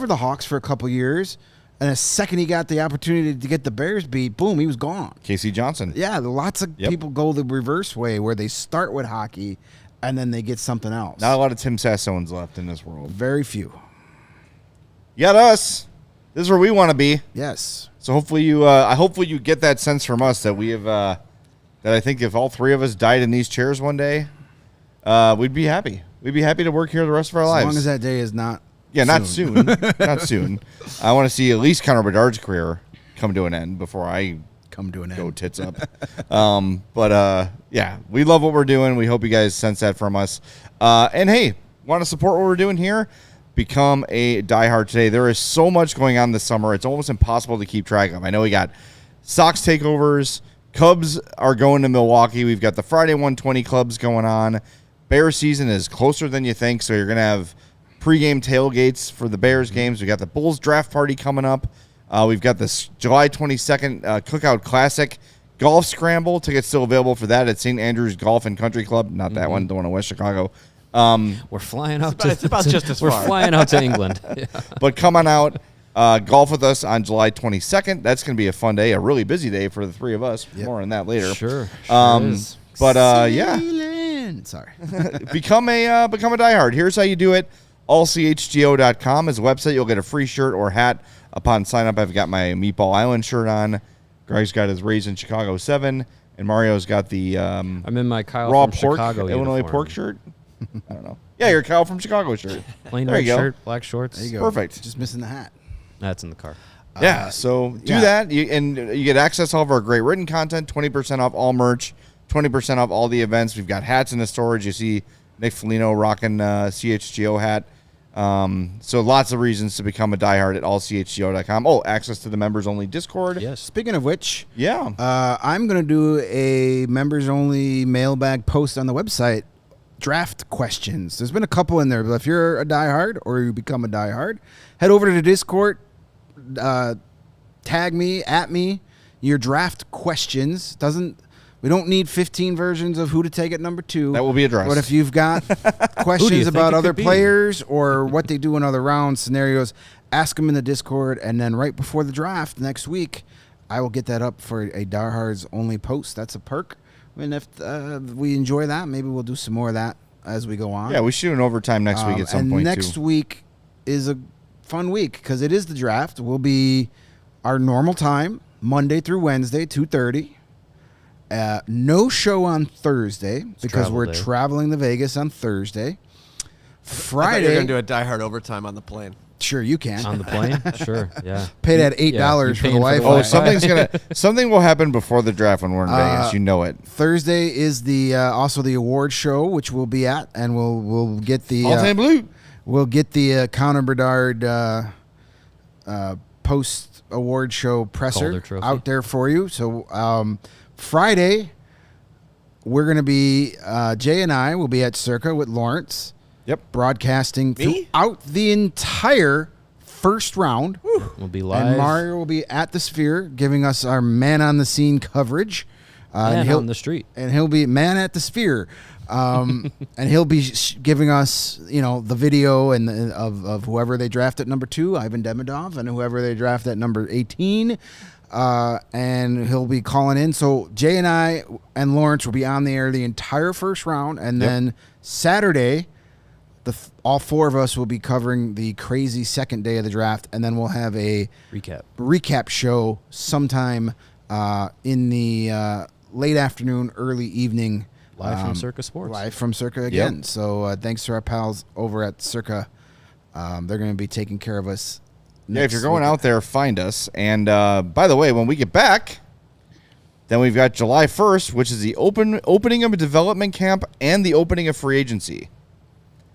the Hawks for a couple years, and the second he got the opportunity to get the Bears beat, boom, he was gone. Casey Johnson. Yeah, lots of people go the reverse way where they start with hockey and then they get something else. Not a lot of Tim Sassones left in this world. Very few. You got us. This is where we want to be. Yes. So hopefully you get that sense from us that we have that I think if all three of us died in these chairs one day, we'd be happy. We'd be happy to work here the rest of our lives. As long as that day is not not soon. Not soon. I want to see at least Connor McDavid's career come to an end before I go tits up. We love what we're doing. We hope you guys sense that from us. And hey, want to support what we're doing here? Become a diehard today. There is so much going on this summer. It's almost impossible to keep track of. I know we got Sox takeovers. Cubs are going to Milwaukee. We've got the Friday 120 clubs going on. Bears season is closer than you think, so you're going to have pregame tailgates for the Bears games. We got the Bulls draft party coming up. We've got this July 22nd Cookout Classic golf scramble. Tickets still available for that at St. Andrews Golf and Country Club. Not that one, the one in West Chicago. We're flying out. It's about just as far. We're flying out to England. Yeah. But come on out, golf with us on July 22nd. That's going to be a fun day, a really busy day for the three of us. Yep. More on that later. Sure is. But Sorry. become a diehard. Here's how you do it. AllCHGO.com is a website. You'll get a free shirt or hat upon sign up. I've got my Meatball Island shirt on. Greg's got his Rays in Chicago 7, and Mario's got the I'm in my Kyle raw from pork Chicago Illinois uniform. pork shirt. I don't know. Yeah, your Kyle from Chicago shirt. Plain there red you go. shirt, black shorts. There you go. Perfect. Just missing the hat. That's in the car. So do that. You get access to all of our great written content, 20% off all merch, 20% off all the events. We've got hats in the storage. You see Nick Foligno rocking CHGO hat. So lots of reasons to become a diehard at allchgo.com. Oh, access to the members-only Discord. Yes. Speaking of which, I'm going to do a members-only mailbag post on the website. Draft questions. There's been a couple in there, but if you're a diehard or you become a diehard, head over to the Discord, tag me, at me, your draft questions. We don't need 15 versions of who to take at number 2. That will be addressed. But if you've got questions about other players or what they do in other round scenarios, ask them in the Discord. And then right before the draft next week, I will get that up for a diehards only post. That's a perk. And if we enjoy that, maybe we'll do some more of that as we go on. Yeah, we shoot an overtime next week at some point, next week is a fun week because it is the draft. We'll be our normal time, Monday through Wednesday, 2:30. No show on Thursday because we're traveling to Vegas on Thursday. Friday. You're going to do a diehard overtime on the plane. Sure, you can. On the plane? Sure, yeah. Pay that $8 for the Wi-Fi. Oh, something will happen before the draft when we're in Vegas. You know it. Thursday is the also the award show, which we'll be at, and we'll get the All-time blue. We'll get the Connor Bedard post award show presser out there for you. So Friday, we're going to be Jay and I will be at Circa with Lawrence. Yep. Broadcasting throughout the entire first round. We'll be live. And Mario will be at the Sphere giving us our man on the scene coverage. And on the street. And he'll be man at the Sphere. And he'll be giving us, the video and of whoever they draft at number 2, Ivan Demidov, and whoever they draft at number 18. And he'll be calling in. So Jay and I and Lawrence will be on the air the entire first round. And then Saturday, all 4 of us will be covering the crazy second day of the draft. And then we'll have a recap show sometime in the late afternoon, early evening. Live from Circa Sports. Live from Circa again. Yep. So thanks to our pals over at Circa. They're going to be taking care of us. Yeah, if you're going out there, find us. And by the way, when we get back, then we've got July 1st, which is the opening of a development camp and the opening of free agency.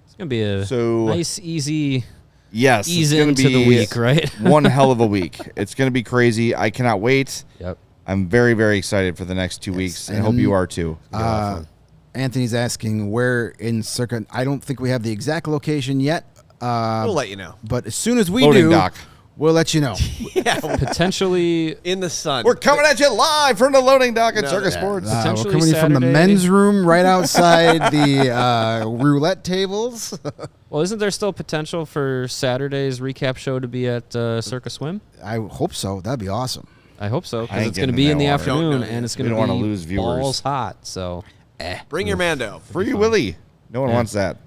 It's going to be a nice, easy ease into the week, right? One hell of a week. It's going to be crazy. I cannot wait. Yep. I'm very, very excited for the next 2 weeks, and I hope you are too. Anthony's asking where in Circa. I don't think we have the exact location yet. We'll let you know. But as soon as we Loading do, dock. we'll let you know. Potentially in the sun. We're coming at you live from the loading dock at Circa Sports. We're Potentially coming from the Saturday. men's room right outside the roulette tables. Well, isn't there still potential for Saturday's recap show to be at Circa Swim? I hope so. That'd be awesome. I hope so, I because ain't it's going to getting be in in that the water. afternoon, Don't and it's We going to don't be wanna lose viewers. balls hot. So, Bring your Mando. Free Willy. No one wants that.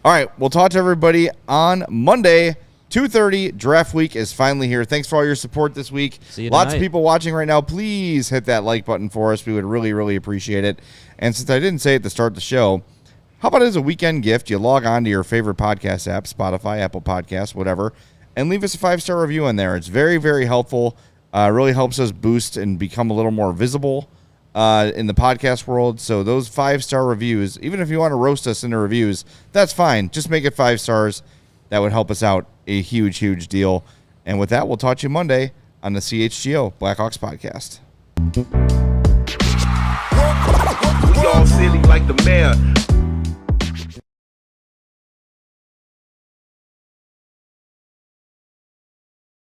All right, we'll talk to everybody on Monday, 2:30. Draft week is finally here. Thanks for all your support this week. See you Lots of tonight. people watching right now. Please hit that like button for us. We would really, really appreciate it. And since I didn't say it to start the show, how about as a weekend gift, you log on to your favorite podcast app, Spotify, Apple Podcasts, whatever, and leave us a 5-star review in there. It's very, very helpful. Really helps us boost and become a little more visible in the podcast world. So those 5-star reviews, even if you want to roast us in the reviews, that's fine. Just make it 5 stars. That would help us out a huge, huge deal. And with that, we'll talk to you Monday on the CHGO Blackhawks Podcast. We all silly like the mayor.